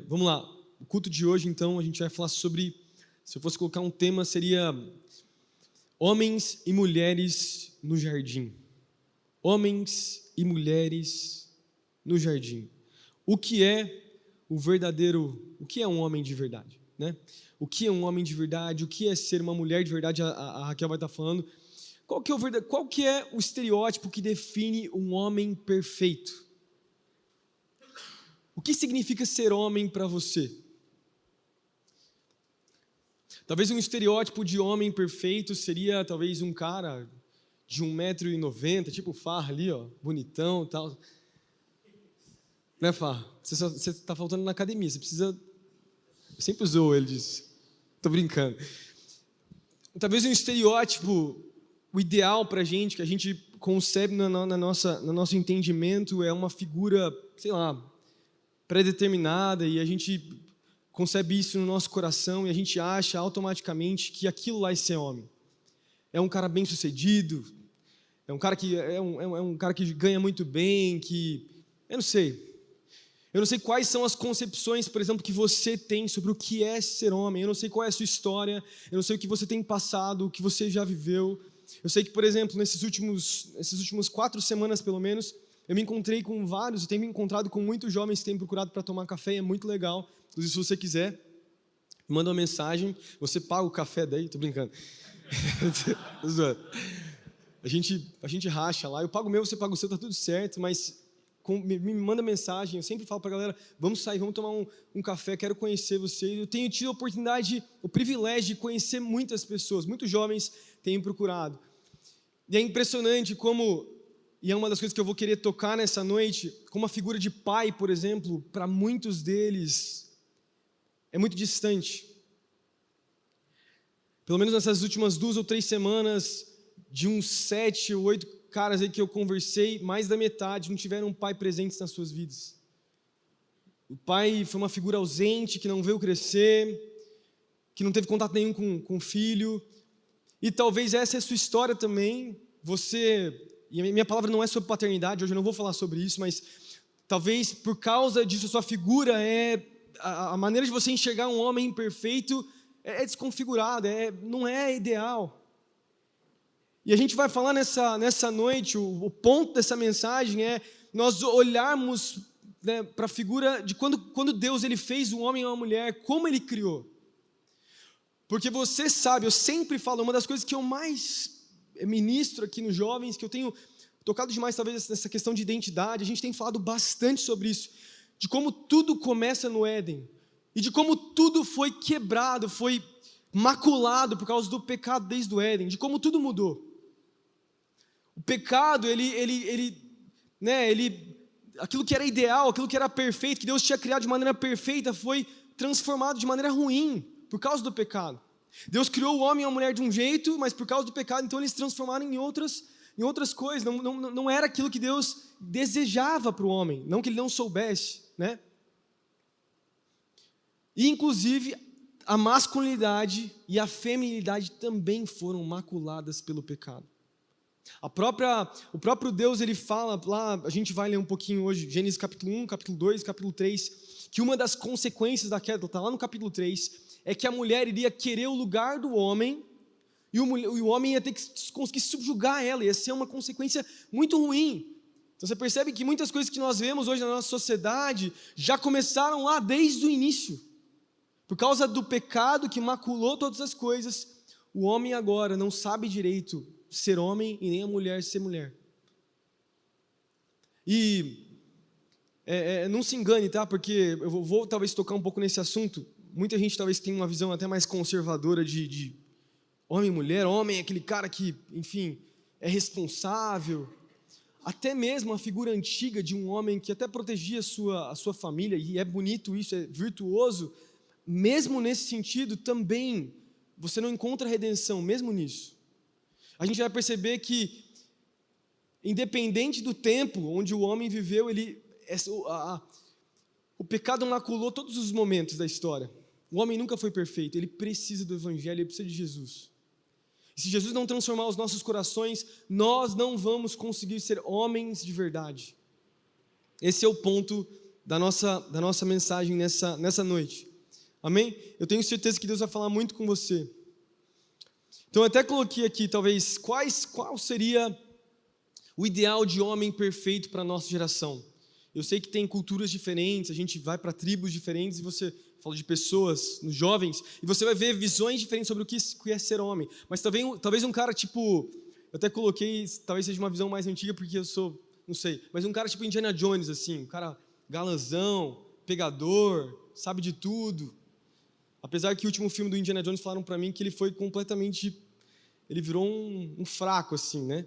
Vamos lá, o culto de hoje, então, a gente vai falar sobre, se eu fosse colocar um tema, seria homens e mulheres no jardim. Homens e mulheres no jardim. O que é o que é um homem de verdade, né? O que é um homem de verdade, o que é ser uma mulher de verdade, a Raquel vai estar falando. Qual que é o estereótipo que define um homem perfeito? O que significa ser homem para você? Talvez um estereótipo de homem perfeito seria talvez um cara de 1,90 m, tipo o Farra ali, ó, bonitão e tal. Né, Farra? Você está faltando na academia, você precisa... Eu sempre usou ele disso. Tô brincando. Talvez um estereótipo, o ideal para a gente, que a gente concebe no nosso entendimento, é uma figura, sei lá, pré-determinada, e a gente concebe isso no nosso coração e a gente acha automaticamente que aquilo lá é ser homem. É um cara bem-sucedido, é um cara que ganha muito bem, que... Eu não sei quais são as concepções, por exemplo, que você tem sobre o que é ser homem. Eu não sei qual é a sua história, eu não sei o que você tem passado, o que você já viveu. Eu sei que, por exemplo, nessas últimas 4 semanas, pelo menos, eu me encontrei com vários, eu tenho me encontrado com muitos jovens que têm procurado para tomar café, e é muito legal. Inclusive, se você quiser, manda uma mensagem, você paga o café daí, tô brincando. A gente racha lá, eu pago o meu, você paga o seu, tá tudo certo, mas me manda mensagem, eu sempre falo para a galera, vamos sair, vamos tomar um café, quero conhecer você. Eu tenho tido a oportunidade, o privilégio de conhecer muitas pessoas, muitos jovens têm procurado. E é impressionante como... E é uma das coisas que eu vou querer tocar nessa noite, como a figura de pai, por exemplo, para muitos deles é muito distante. Pelo menos nessas últimas 2 ou 3 semanas, de uns 7 ou 8 caras aí que eu conversei, mais da metade não tiveram um pai presente nas suas vidas. O pai foi uma figura ausente, que não veio crescer, que não teve contato nenhum com o filho. E talvez essa é a sua história também. E a minha palavra não é sobre paternidade, hoje eu não vou falar sobre isso, mas talvez por causa disso a sua figura a maneira de você enxergar um homem imperfeito é desconfigurada, não é ideal. E a gente vai falar nessa noite, o ponto dessa mensagem é nós olharmos, né, para a figura de quando Deus ele fez um homem e uma mulher, como Ele criou. Porque você sabe, eu sempre falo, uma das coisas que eu mais ministro aqui nos jovens, que eu tenho tocado demais talvez nessa questão de identidade, a gente tem falado bastante sobre isso, de como tudo começa no Éden, e de como tudo foi quebrado, foi maculado por causa do pecado desde o Éden, de como tudo mudou. O pecado, aquilo que era ideal, aquilo que era perfeito, que Deus tinha criado de maneira perfeita, foi transformado de maneira ruim, por causa do pecado. Deus criou o homem e a mulher de um jeito, mas por causa do pecado, então eles se transformaram em outras coisas. Não era aquilo que Deus desejava para o homem, não que ele não soubesse, né? E inclusive a masculinidade e a feminilidade também foram maculadas pelo pecado. O próprio Deus, ele fala lá, a gente vai ler um pouquinho hoje, Gênesis capítulo 1, capítulo 2, capítulo 3, que uma das consequências da queda, está lá no capítulo 3, é que a mulher iria querer o lugar do homem, e o homem ia ter que conseguir subjugar ela, ia ser uma consequência muito ruim. Então você percebe que muitas coisas que nós vemos hoje na nossa sociedade já começaram lá desde o início. Por causa do pecado que maculou todas as coisas, o homem agora não sabe direito ser homem e nem a mulher ser mulher. E não se engane, tá? Porque eu vou talvez tocar um pouco nesse assunto. Muita gente talvez tenha uma visão até mais conservadora de homem e mulher. Homem é aquele cara que, enfim, é responsável. Até mesmo a figura antiga de um homem que até protegia a sua família, e é bonito isso, é virtuoso. Mesmo nesse sentido, também, você não encontra redenção, mesmo nisso. A gente vai perceber que, independente do tempo onde o homem viveu, o pecado maculou todos os momentos da história. O homem nunca foi perfeito, ele precisa do Evangelho, ele precisa de Jesus. E se Jesus não transformar os nossos corações, nós não vamos conseguir ser homens de verdade. Esse é o ponto da nossa mensagem nessa noite. Amém? Eu tenho certeza que Deus vai falar muito com você. Então eu até coloquei aqui, talvez, qual seria o ideal de homem perfeito para a nossa geração. Eu sei que tem culturas diferentes, a gente vai para tribos diferentes, e você fala de pessoas, nos jovens, e você vai ver visões diferentes sobre o que é ser homem. Mas talvez um cara tipo, eu até coloquei, talvez seja uma visão mais antiga, porque eu sou, não sei, mas um cara tipo Indiana Jones, assim, um cara galanzão, pegador, sabe de tudo. Apesar que o último filme do Indiana Jones falaram para mim que ele foi completamente, ele virou um fraco, assim, né?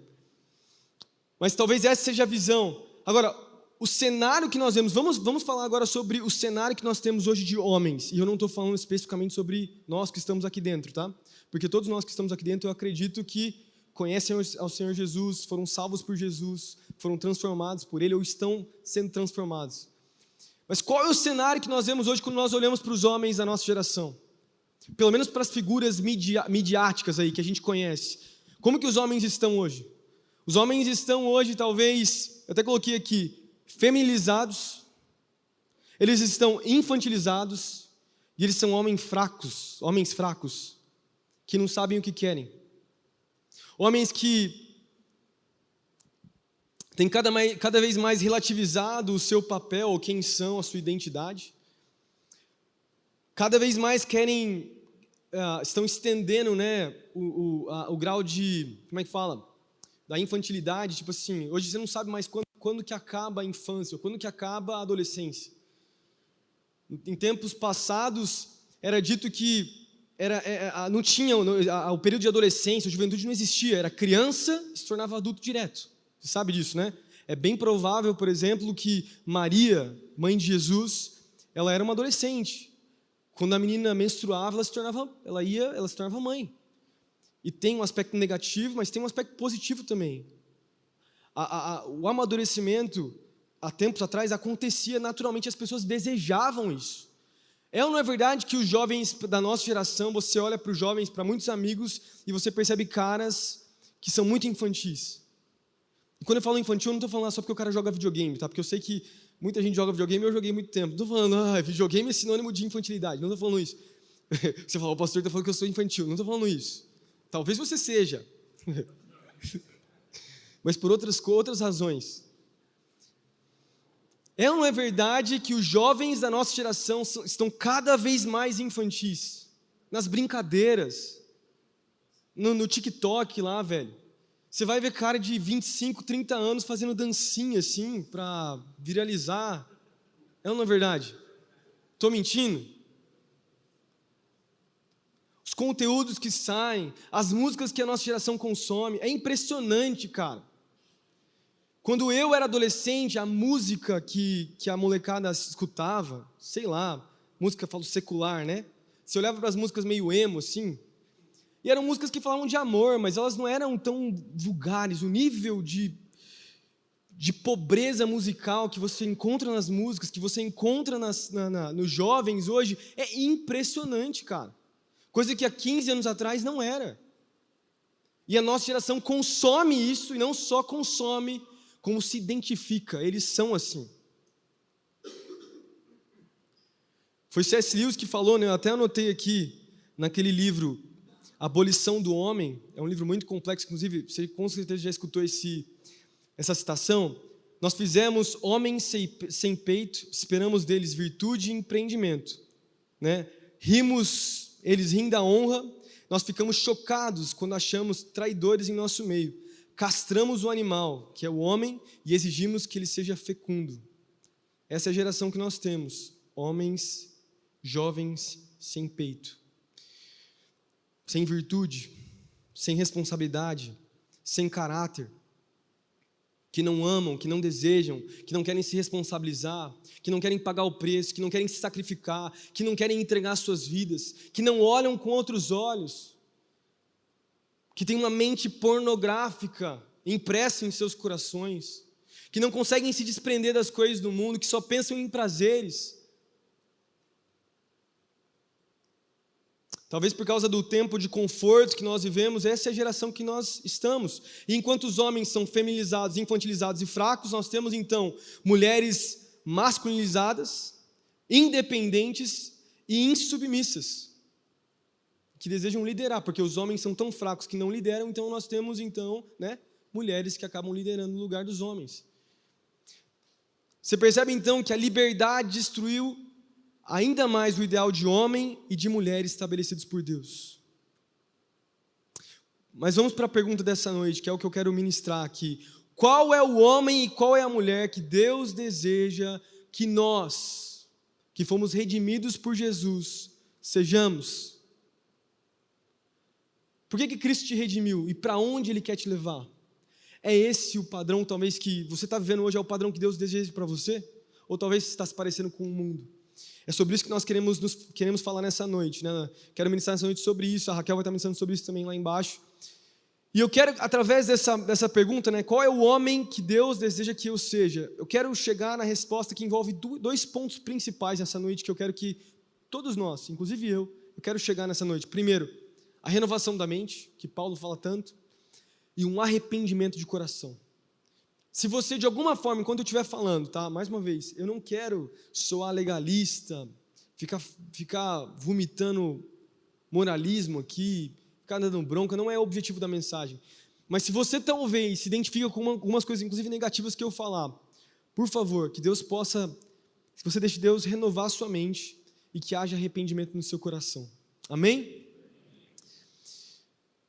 Mas talvez essa seja a visão. Agora, o cenário que nós vemos, vamos falar agora sobre o cenário que nós temos hoje de homens, e eu não estou falando especificamente sobre nós que estamos aqui dentro, tá? Porque todos nós que estamos aqui dentro, eu acredito que conhecem ao Senhor Jesus, foram salvos por Jesus, foram transformados por Ele, ou estão sendo transformados. Mas qual é o cenário que nós vemos hoje quando nós olhamos para os homens da nossa geração? Pelo menos para as figuras midiáticas aí, que a gente conhece. Como que os homens estão hoje? Os homens estão hoje, talvez, eu até coloquei aqui, feminilizados, eles estão infantilizados, e eles são homens fracos, que não sabem o que querem. Homens que têm cada vez mais relativizado o seu papel, ou quem são, a sua identidade. Cada vez mais estão estendendo, né, o grau de, como é que fala? Da infantilidade, tipo assim, hoje você não sabe mais quando que acaba a infância, ou quando que acaba a adolescência. Em tempos passados, era dito que não tinha, o período de adolescência, a juventude não existia, era criança e se tornava adulto direto. Você sabe disso, né? É bem provável, por exemplo, que Maria, mãe de Jesus, ela era uma adolescente. Quando a menina menstruava, ela se tornava mãe. E tem um aspecto negativo, mas tem um aspecto positivo também. O amadurecimento, há tempos atrás, acontecia naturalmente, as pessoas desejavam isso. É ou não é verdade que os jovens da nossa geração, você olha para os jovens, para muitos amigos, e você percebe caras que são muito infantis? E quando eu falo infantil, eu não estou falando só porque o cara joga videogame, tá? Porque eu sei que muita gente joga videogame e eu joguei muito tempo. Não estou falando, videogame é sinônimo de infantilidade, não estou falando isso. Você fala, o pastor está falando que eu sou infantil, não estou falando isso. Talvez você seja, mas por outras razões. É ou não é verdade que os jovens da nossa geração estão cada vez mais infantis? Nas brincadeiras, no TikTok lá, velho. Você vai ver cara de 25, 30 anos fazendo dancinha assim, para viralizar. É ou não é verdade? Estou mentindo? Os conteúdos que saem, as músicas que a nossa geração consome, é impressionante, cara. Quando eu era adolescente, a música que a molecada escutava, sei lá, música, falo secular, né? Você olhava para as músicas meio emo, assim, e eram músicas que falavam de amor, mas elas não eram tão vulgares. O nível de pobreza musical que você encontra nas músicas, que você encontra nos jovens hoje, é impressionante, cara. Coisa que há 15 anos atrás não era. E a nossa geração consome isso, e não só consome, como se identifica. Eles são assim. Foi C.S. Lewis que falou, né? Eu até anotei aqui, naquele livro, Abolição do Homem. É um livro muito complexo, inclusive, você com certeza já escutou essa citação. Nós fizemos homens sem peito, esperamos deles virtude e empreendimento. Né? Eles riem da honra, nós ficamos chocados quando achamos traidores em nosso meio. Castramos o animal, que é o homem, e exigimos que ele seja fecundo. Essa é a geração que nós temos. Homens, jovens, sem peito. Sem virtude, sem responsabilidade, sem caráter. Que não amam, que não desejam, que não querem se responsabilizar, que não querem pagar o preço, que não querem se sacrificar, que não querem entregar suas vidas, que não olham com outros olhos, que têm uma mente pornográfica impressa em seus corações, que não conseguem se desprender das coisas do mundo, que só pensam em prazeres. Talvez por causa do tempo de conforto que nós vivemos, essa é a geração que nós estamos. E enquanto os homens são feminizados, infantilizados e fracos, nós temos então mulheres masculinizadas, independentes e insubmissas, que desejam liderar, porque os homens são tão fracos que não lideram, então nós temos, mulheres que acabam liderando no lugar dos homens. Você percebe, então, que a liberdade destruiu ainda mais o ideal de homem e de mulher estabelecidos por Deus. Mas vamos para a pergunta dessa noite, que é o que eu quero ministrar aqui. Qual é o homem e qual é a mulher que Deus deseja que nós, que fomos redimidos por Jesus, sejamos? Por que Cristo te redimiu e para onde Ele quer te levar? É esse o padrão, talvez, que você está vivendo hoje, é o padrão que Deus deseja para você? Ou talvez você está se parecendo com o mundo? É sobre isso que nós queremos falar nessa noite, né? Quero ministrar nessa noite sobre isso, a Raquel vai estar ministrando sobre isso também lá embaixo. E eu quero, através dessa pergunta, né, qual é o homem que Deus deseja que eu seja? Eu quero chegar na resposta que envolve dois pontos principais nessa noite, que eu quero que todos nós, inclusive eu quero chegar nessa noite. Primeiro, a renovação da mente, que Paulo fala tanto, e um arrependimento de coração. Se você, de alguma forma, enquanto eu estiver falando, tá? Mais uma vez, eu não quero soar legalista, ficar vomitando moralismo aqui, ficar dando bronca, não é o objetivo da mensagem. Mas se você talvez se identifica com algumas coisas, inclusive negativas que eu falar, por favor, que Deus possa, que você deixe Deus renovar a sua mente e que haja arrependimento no seu coração. Amém?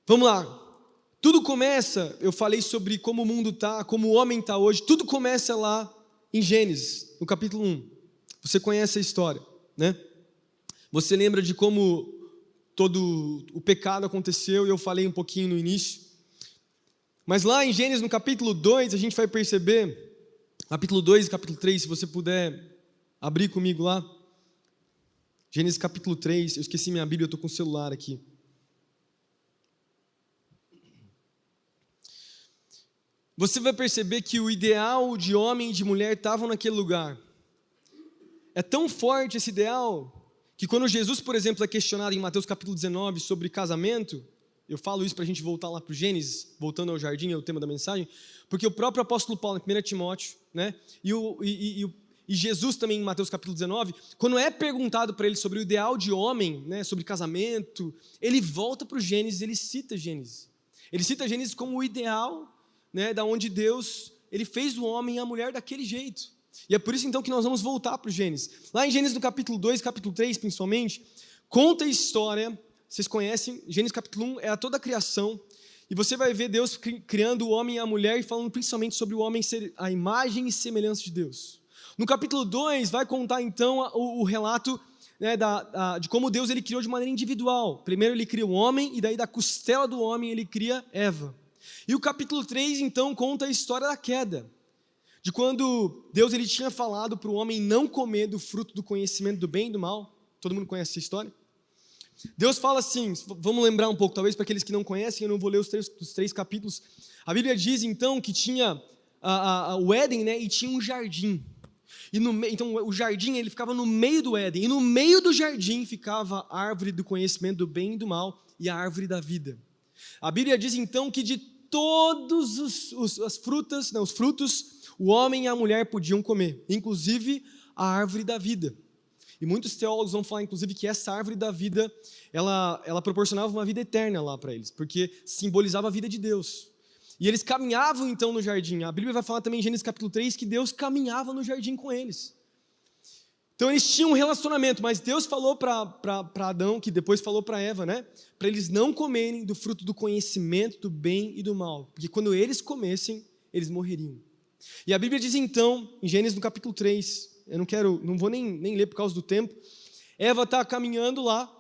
Vamos lá. Tudo começa, eu falei sobre como o mundo está, como o homem está hoje, tudo começa lá em Gênesis, no capítulo 1. Você conhece a história, né? Você lembra de como todo o pecado aconteceu, e eu falei um pouquinho no início. Mas lá em Gênesis, no capítulo 2, a gente vai perceber, capítulo 2 e capítulo 3, se você puder abrir comigo lá. Gênesis capítulo 3, eu esqueci minha Bíblia, eu estou com o celular aqui. Você vai perceber que o ideal de homem e de mulher estavam naquele lugar. É tão forte esse ideal, que quando Jesus, por exemplo, é questionado em Mateus capítulo 19 sobre casamento, eu falo isso para a gente voltar lá para o Gênesis, voltando ao jardim, é o tema da mensagem, porque o próprio apóstolo Paulo, em 1 Timóteo, né, e Jesus também em Mateus capítulo 19, quando é perguntado para ele sobre o ideal de homem, né, sobre casamento, ele volta para o Gênesis, ele cita Gênesis. Ele cita Gênesis como o ideal, né, da onde Deus, Ele fez o homem e a mulher daquele jeito. E é por isso então que nós vamos voltar para o Gênesis. Lá em Gênesis no capítulo 2, capítulo 3 principalmente, conta a história, vocês conhecem, Gênesis capítulo 1 é toda a criação, e você vai ver Deus criando o homem e a mulher e falando principalmente sobre o homem ser a imagem e semelhança de Deus. No capítulo 2 vai contar então o relato, né, de como Deus ele criou de maneira individual. Primeiro ele cria o homem e daí da costela do homem ele cria Eva. E o capítulo 3, então, conta a história da queda, de quando Deus ele tinha falado para o homem não comer do fruto do conhecimento do bem e do mal. Todo mundo conhece essa história? Deus fala assim, vamos lembrar um pouco, talvez para aqueles que não conhecem, eu não vou ler os três capítulos. A Bíblia diz, então, que tinha o Éden, né, e tinha um jardim. Então, o jardim ele ficava no meio do Éden, e no meio do jardim ficava a árvore do conhecimento do bem e do mal e a árvore da vida. A Bíblia diz então que de todos os frutos, o homem e a mulher podiam comer, inclusive a árvore da vida. E muitos teólogos vão falar, inclusive, que essa árvore da vida, ela proporcionava uma vida eterna lá para eles, porque simbolizava a vida de Deus. E eles caminhavam então no jardim. A Bíblia vai falar também em Gênesis capítulo 3 que Deus caminhava no jardim com eles. Então eles tinham um relacionamento, mas Deus falou para Adão, que depois falou para Eva, né? Para eles não comerem do fruto do conhecimento do bem e do mal, porque quando eles comessem, eles morreriam. E a Bíblia diz então, em Gênesis no capítulo 3, não vou nem ler por causa do tempo, Eva está caminhando lá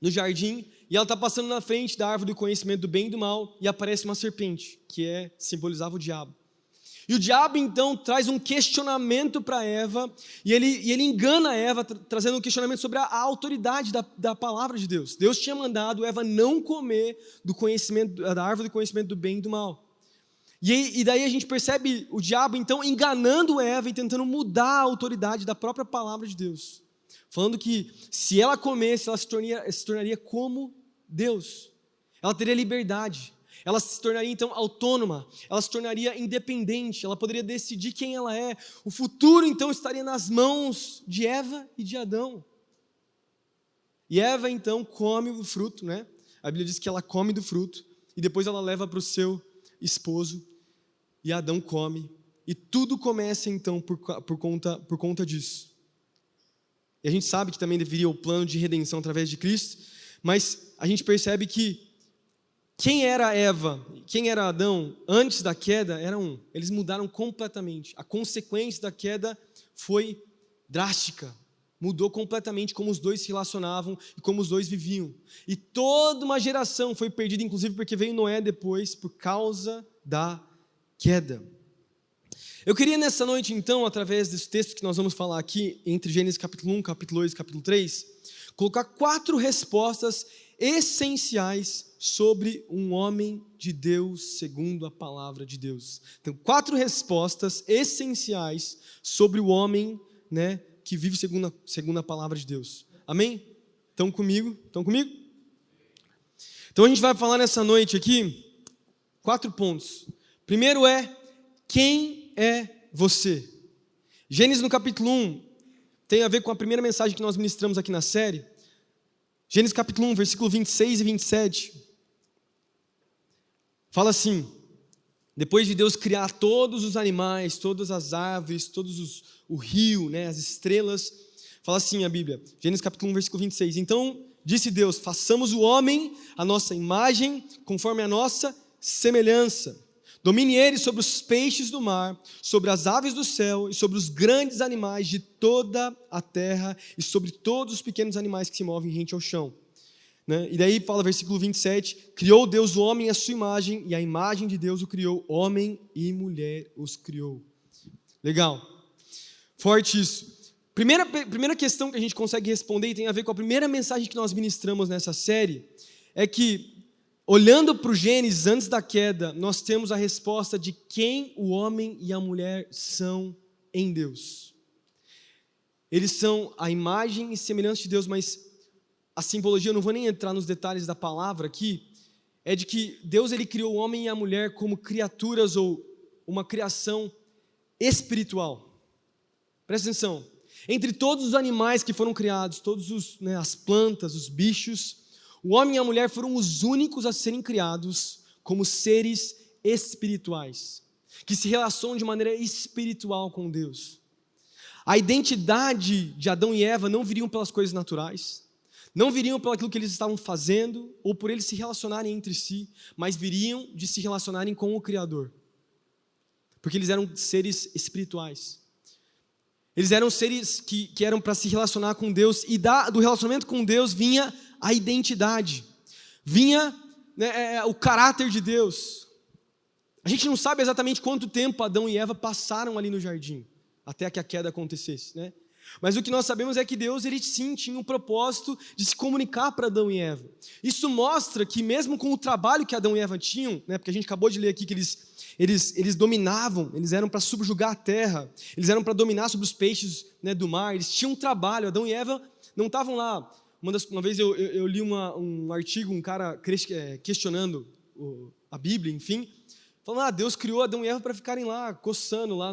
no jardim, e ela está passando na frente da árvore do conhecimento do bem e do mal, e aparece uma serpente, que simbolizava o diabo. E o diabo, então, traz um questionamento para Eva, e ele engana Eva, trazendo um questionamento sobre a autoridade da palavra de Deus. Deus tinha mandado Eva não comer da árvore do conhecimento do bem e do mal. E daí a gente percebe o diabo, então, enganando Eva e tentando mudar a autoridade da própria palavra de Deus. Falando que se ela comesse, ela se tornaria como Deus. Ela teria liberdade. Ela se tornaria então autônoma, ela se tornaria independente, ela poderia decidir quem ela é. O futuro então estaria nas mãos de Eva e de Adão. E Eva então come o fruto, né? A Bíblia diz que ela come do fruto e depois ela leva para o seu esposo e Adão come. E tudo começa então por conta disso. E a gente sabe que também deveria o plano de redenção através de Cristo, mas a gente percebe que quem era Eva, quem era Adão antes da queda era um. Eles mudaram completamente. A consequência da queda foi drástica. Mudou completamente como os dois se relacionavam e como os dois viviam. E toda uma geração foi perdida, inclusive porque veio Noé depois, por causa da queda. Eu queria nessa noite, então, através desse texto que nós vamos falar aqui, entre Gênesis capítulo 1, capítulo 2 e capítulo 3, colocar 4 respostas essenciais sobre um homem de Deus segundo a palavra de Deus. Então, 4 respostas essenciais sobre o homem, né, que vive segundo a palavra de Deus. Amém? Estão comigo? Então a gente vai falar nessa noite aqui 4 pontos. Primeiro é, quem é você? Gênesis no capítulo 1 tem a ver com a primeira mensagem que nós ministramos aqui na série. Gênesis capítulo 1, versículo 26 e 27. Fala assim: depois de Deus criar todos os animais, todas as árvores, o rio, né, as estrelas, fala assim a Bíblia, Gênesis capítulo 1, versículo 26. Então disse Deus: façamos o homem à nossa imagem, conforme a nossa semelhança. Domine ele sobre os peixes do mar, sobre as aves do céu e sobre os grandes animais de toda a terra e sobre todos os pequenos animais que se movem rente ao chão. E daí fala versículo 27, criou Deus o homem à sua imagem, e a imagem de Deus o criou, homem e mulher os criou. Legal, forte isso. Primeira questão que a gente consegue responder, e tem a ver com a primeira mensagem que nós ministramos nessa série, é que, olhando para o Gênesis antes da queda, nós temos a resposta de quem o homem e a mulher são em Deus. Eles são a imagem e semelhança de Deus, mas a simbologia, eu não vou nem entrar nos detalhes da palavra aqui, é de que Deus ele criou o homem e a mulher como criaturas ou uma criação espiritual. Presta atenção, entre todos os animais que foram criados, as plantas, os bichos, o homem e a mulher foram os únicos a serem criados como seres espirituais, que se relacionam de maneira espiritual com Deus. A identidade de Adão e Eva não viriam pelas coisas naturais, não viriam pelo aquilo que eles estavam fazendo, ou por eles se relacionarem entre si, mas viriam de se relacionarem com o Criador. Porque eles eram seres espirituais. Eles eram seres que eram para se relacionar com Deus, e do relacionamento com Deus vinha a identidade, vinha o caráter de Deus. A gente não sabe exatamente quanto tempo Adão e Eva passaram ali no jardim, até que a queda acontecesse, né? Mas o que nós sabemos é que Deus, ele sim tinha um propósito de se comunicar para Adão e Eva. Isso mostra que mesmo com o trabalho que Adão e Eva tinham, né, porque a gente acabou de ler aqui que eles dominavam, eles eram para subjugar a terra, eles eram para dominar sobre os peixes, né, do mar, eles tinham um trabalho. Adão e Eva não estavam lá. Uma vez eu li um artigo, um cara questionando a Bíblia, enfim, falando, Deus criou Adão e Eva para ficarem lá, coçando lá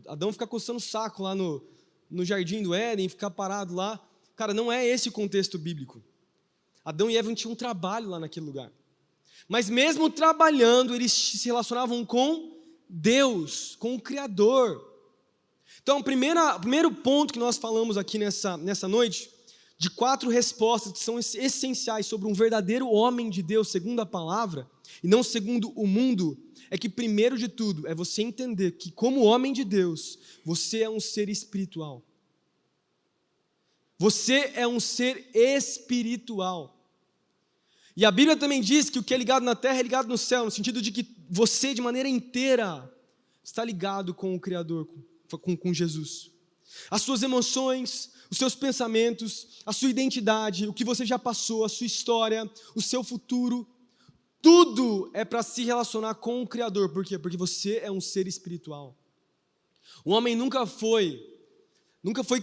Adão fica coçando o saco lá no jardim do Éden, ficar parado lá. Cara, não é esse o contexto bíblico. Adão e Eva tinham um trabalho lá naquele lugar. Mas mesmo trabalhando, eles se relacionavam com Deus, com o Criador. Então, o primeiro ponto que nós falamos aqui nessa noite, de 4 respostas que são essenciais sobre um verdadeiro homem de Deus, segundo a palavra, e não segundo o mundo, é que primeiro de tudo é você entender que como homem de Deus, você é um ser espiritual. Você é um ser espiritual. E a Bíblia também diz que o que é ligado na terra é ligado no céu, no sentido de que você de maneira inteira está ligado com o Criador, com Jesus. As suas emoções, os seus pensamentos, a sua identidade, o que você já passou, a sua história, o seu futuro, tudo é para se relacionar com o Criador. Por quê? Porque você é um ser espiritual. O homem nunca foi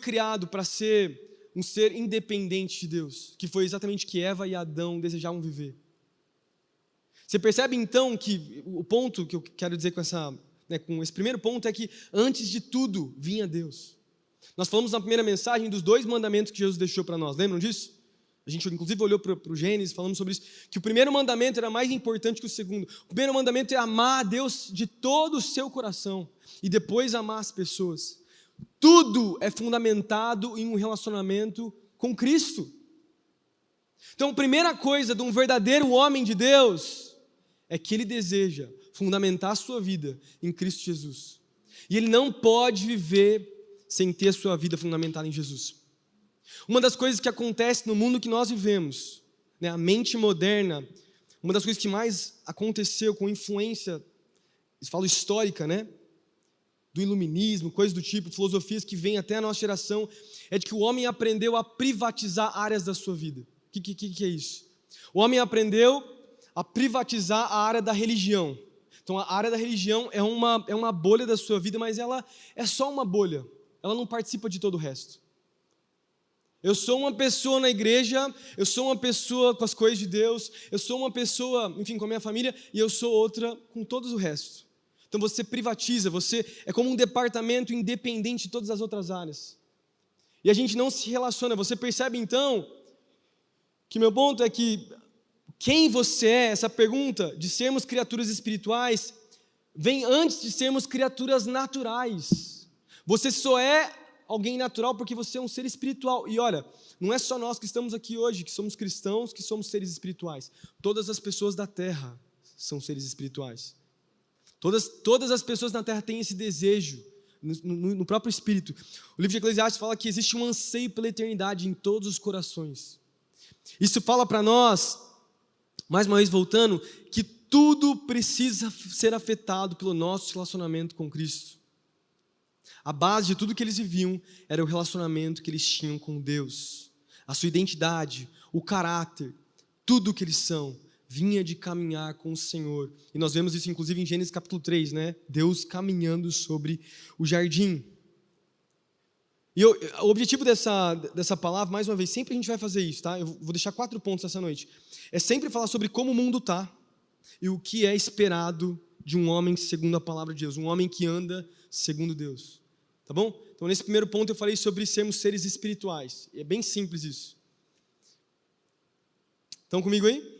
criado para ser um ser independente de Deus, que foi exatamente o que Eva e Adão desejavam viver. Você percebe então que o ponto que eu quero dizer com esse primeiro ponto é que antes de tudo vinha Deus. Nós falamos na primeira mensagem dos 2 mandamentos que Jesus deixou para nós, lembram disso? A gente inclusive olhou para o Gênesis, falamos sobre isso, que o primeiro mandamento era mais importante que o segundo. O primeiro mandamento é amar a Deus de todo o seu coração e depois amar as pessoas. Tudo é fundamentado em um relacionamento com Cristo. Então, a primeira coisa de um verdadeiro homem de Deus é que ele deseja fundamentar a sua vida em Cristo Jesus. E ele não pode viver sem ter a sua vida fundamentada em Jesus. Uma das coisas que acontece no mundo que nós vivemos, né, a mente moderna, uma das coisas que mais aconteceu com influência, eles falam histórica, né, do iluminismo, coisas do tipo, filosofias que vêm até a nossa geração, é de que o homem aprendeu a privatizar áreas da sua vida. O que é isso? O homem aprendeu a privatizar a área da religião. Então, a área da religião é uma bolha da sua vida, mas ela é só uma bolha. Ela não participa de todo o resto. Eu sou uma pessoa na igreja, eu sou uma pessoa com as coisas de Deus, eu sou uma pessoa, enfim, com a minha família, e eu sou outra com todo o resto. Então, você privatiza, você é como um departamento independente de todas as outras áreas. E a gente não se relaciona. Você percebe, então, que meu ponto é que quem você é, essa pergunta de sermos criaturas espirituais, vem antes de sermos criaturas naturais. Você só é alguém natural porque você é um ser espiritual. E olha, não é só nós que estamos aqui hoje, que somos cristãos, que somos seres espirituais. Todas as pessoas da terra são seres espirituais. Todas as pessoas na terra têm esse desejo, no próprio espírito. O livro de Eclesiastes fala que existe um anseio pela eternidade em todos os corações. Isso fala para nós, mais uma vez voltando, que tudo precisa ser afetado pelo nosso relacionamento com Cristo. A base de tudo que eles viviam era o relacionamento que eles tinham com Deus. A sua identidade, o caráter, tudo o que eles são, vinha de caminhar com o Senhor. E nós vemos isso inclusive em Gênesis capítulo 3, né? Deus caminhando sobre o jardim. E o objetivo dessa palavra, mais uma vez, sempre a gente vai fazer isso, tá? Eu vou deixar 4 pontos essa noite. É sempre falar sobre como o mundo está e o que é esperado de um homem segundo a palavra de Deus, um homem que anda segundo Deus. Tá bom? Então, nesse primeiro ponto eu falei sobre sermos seres espirituais. É bem simples isso. Estão comigo aí?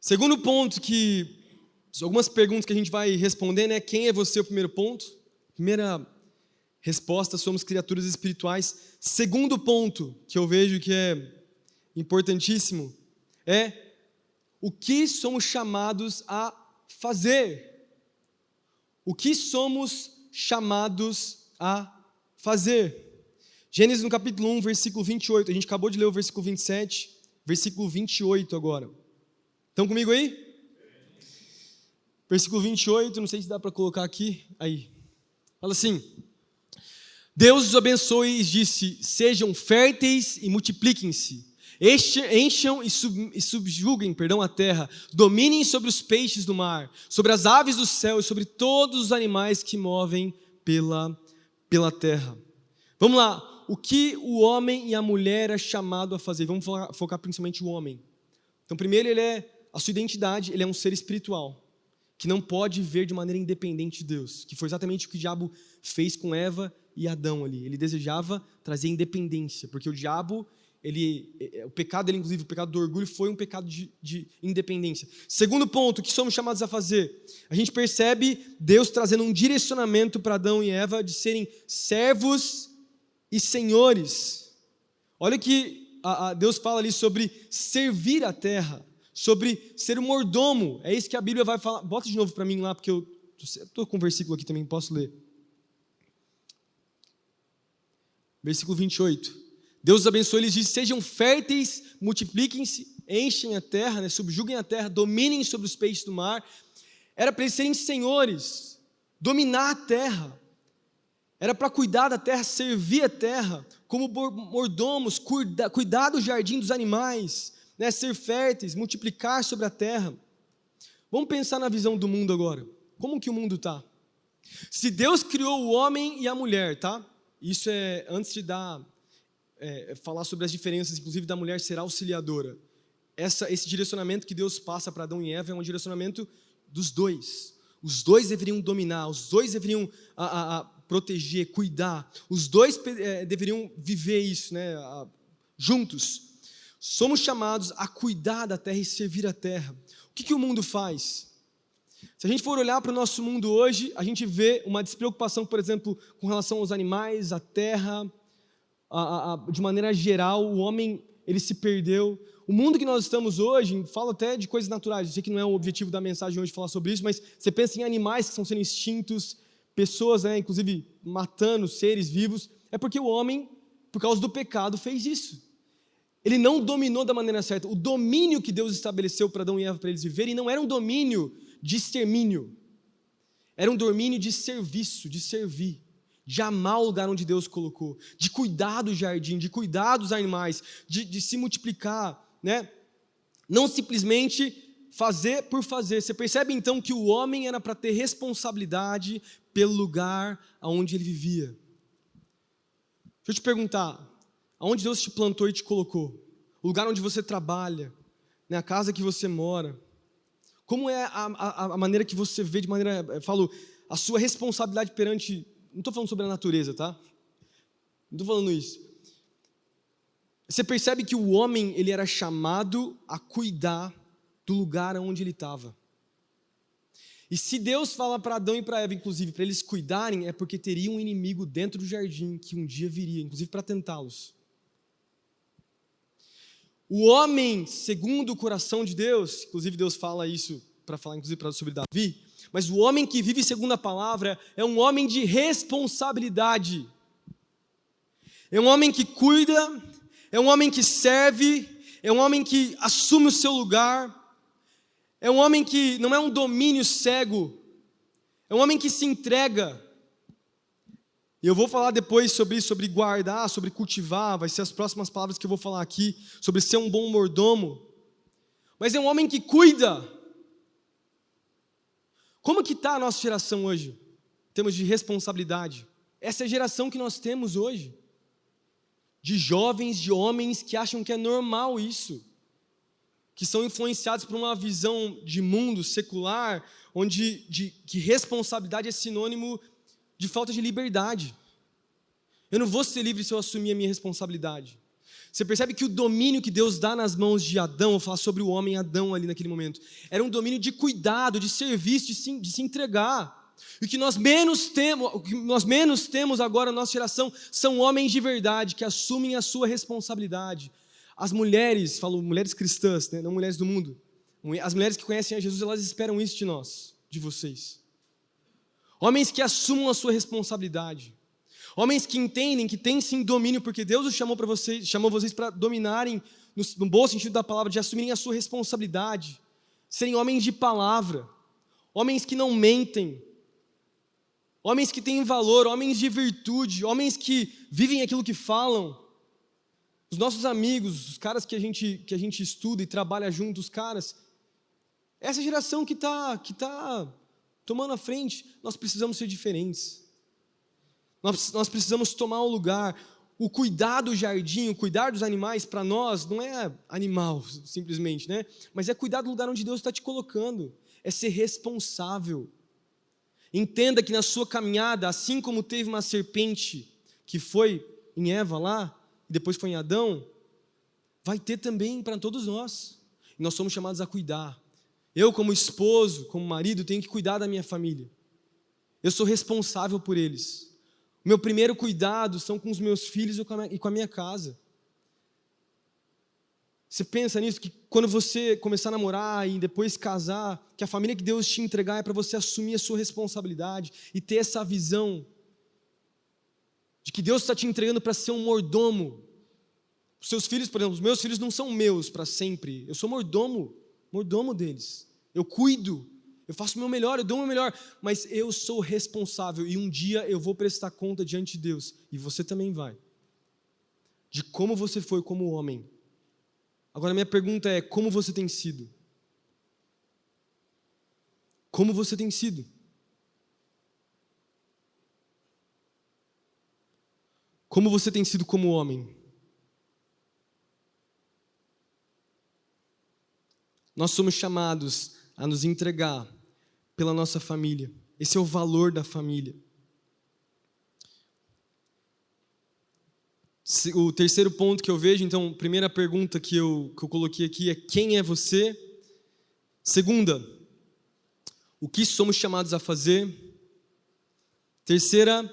Segundo ponto algumas perguntas que a gente vai responder, né? Quem é você, o primeiro ponto? Primeira resposta, somos criaturas espirituais. Segundo ponto, que eu vejo que é importantíssimo, é o que somos chamados a fazer. O que somos chamados a fazer. Gênesis no capítulo 1, versículo 28, a gente acabou de ler o versículo 27, versículo 28 agora. Estão comigo aí? Versículo 28, não sei se dá para colocar aqui, aí. Fala assim: Deus os abençoe e disse: sejam férteis e multipliquem-se, encham e subjuguem a terra, dominem sobre os peixes do mar, sobre as aves do céu e sobre todos os animais que movem pela terra. Vamos lá, o que o homem e a mulher é chamado a fazer? Vamos focar principalmente o homem. Então, primeiro, a sua identidade, ele é um ser espiritual, que não pode viver de maneira independente de Deus, que foi exatamente o que o diabo fez com Eva e Adão ali. Ele desejava trazer independência, porque o diabo, o pecado dele, inclusive o pecado do orgulho, foi um pecado de independência. Segundo ponto, o que somos chamados a fazer? A gente percebe Deus trazendo um direcionamento para Adão e Eva de serem servos e senhores. Olha que Deus fala ali sobre servir a terra, sobre ser um mordomo. É isso que a Bíblia vai falar. Bota de novo para mim lá, porque eu estou com um versículo aqui também, posso ler. Versículo 28. Deus os abençoe, eles dizem: sejam férteis, multipliquem-se, enchem a terra, né, subjuguem a terra, dominem sobre os peixes do mar. Era para eles serem senhores, dominar a terra. Era para cuidar da terra, servir a terra, como mordomos, cuidar do jardim dos animais, né, ser férteis, multiplicar sobre a terra. Vamos pensar na visão do mundo agora. Como que o mundo está? Se Deus criou o homem e a mulher, tá? Isso é antes de falar sobre as diferenças, inclusive da mulher ser auxiliadora. esse direcionamento que Deus passa para Adão e Eva é um direcionamento dos dois. Os dois deveriam dominar, os dois deveriam proteger, cuidar. Os dois deveriam viver isso, né, juntos. Somos chamados a cuidar da terra e servir a terra. O que o mundo faz? Se a gente for olhar para o nosso mundo hoje, a gente vê uma despreocupação, por exemplo, com relação aos animais, à terra, de maneira geral, o homem ele se perdeu. O mundo que nós estamos hoje, falo até de coisas naturais, eu sei que não é o objetivo da mensagem hoje falar sobre isso, mas você pensa em animais que estão sendo extintos, pessoas, inclusive, matando seres vivos, é porque o homem, por causa do pecado, fez isso. Ele não dominou da maneira certa. O domínio que Deus estabeleceu para Adão e Eva para eles viverem não era um domínio de extermínio, era um domínio de serviço, de servir, de amar o lugar onde Deus colocou, de cuidar do jardim, de cuidar dos animais, de se multiplicar, né? Não simplesmente fazer por fazer. Você percebe então que o homem era para ter responsabilidade pelo lugar onde ele vivia. Deixa eu te perguntar, aonde Deus te plantou e te colocou? O lugar onde você trabalha, né? A casa que você mora. Como é a maneira que você vê de maneira, eu falo, a sua responsabilidade perante, não estou falando sobre a natureza, tá? Não estou falando isso. Você percebe que o homem, ele era chamado a cuidar do lugar onde ele estava. E se Deus fala para Adão e para Eva, inclusive, para eles cuidarem, é porque teria um inimigo dentro do jardim que um dia viria, inclusive para tentá-los. O homem, segundo o coração de Deus, inclusive Deus fala isso para falar inclusive sobre Davi, mas o homem que vive segundo a palavra é um homem de responsabilidade. É um homem que cuida, é um homem que serve, é um homem que assume o seu lugar, é um homem que não é um domínio cego, é um homem que se entrega. E eu vou falar depois sobre guardar, sobre cultivar, vai ser as próximas palavras que eu vou falar aqui, sobre ser um bom mordomo. Mas é um homem que cuida. Como que está a nossa geração hoje, em termos de responsabilidade? Essa é a geração que nós temos hoje. De jovens, de homens que acham que é normal isso. Que são influenciados por uma visão de mundo secular, onde que responsabilidade é sinônimo de falta de liberdade. Eu não vou ser livre se eu assumir a minha responsabilidade. Você percebe que o domínio que Deus dá nas mãos de Adão, eu falo sobre o homem Adão ali naquele momento, era um domínio de cuidado, de serviço, de se entregar. E o que nós menos temos agora na nossa geração são homens de verdade, que assumem a sua responsabilidade. As mulheres, falo mulheres cristãs, né, não mulheres do mundo, as mulheres que conhecem a Jesus, elas esperam isso de nós, de vocês. Homens que assumam a sua responsabilidade. Homens que entendem que tem sim domínio, porque Deus os chamou vocês para dominarem, no bom sentido da palavra, de assumirem a sua responsabilidade. Serem homens de palavra. Homens que não mentem. Homens que têm valor, homens de virtude, homens que vivem aquilo que falam. Os nossos amigos, os caras que a gente estuda e trabalha junto, os caras. Essa geração que tá tomando a frente, nós precisamos ser diferentes. Nós precisamos tomar um lugar. O cuidar do jardim, o cuidar dos animais, para nós, não é animal, simplesmente, né? Mas é cuidar do lugar onde Deus está te colocando. É ser responsável. Entenda que na sua caminhada, assim como teve uma serpente que foi em Eva lá, e depois foi em Adão, vai ter também para todos nós. E nós somos chamados a cuidar. Eu, como esposo, como marido, tenho que cuidar da minha família. Eu sou responsável por eles. O meu primeiro cuidado são com os meus filhos e com a minha casa. Você pensa nisso, que quando você começar a namorar e depois casar, que a família que Deus te entregar é para você assumir a sua responsabilidade e ter essa visão de que Deus está te entregando para ser um mordomo. Os seus filhos, por exemplo, os meus filhos não são meus para sempre. Eu sou mordomo deles. Eu cuido, eu faço o meu melhor, eu dou o meu melhor, mas eu sou responsável e um dia eu vou prestar conta diante de Deus, e você também vai, de como você foi como homem. Agora minha pergunta é, como você tem sido? Como você tem sido? Como você tem sido como homem? nós somos chamados a nos entregar pela nossa família. Esse é o valor da família. O terceiro ponto que eu vejo, então, primeira pergunta que eu coloquei aqui é: quem é você? Segunda, o que somos chamados a fazer? Terceira,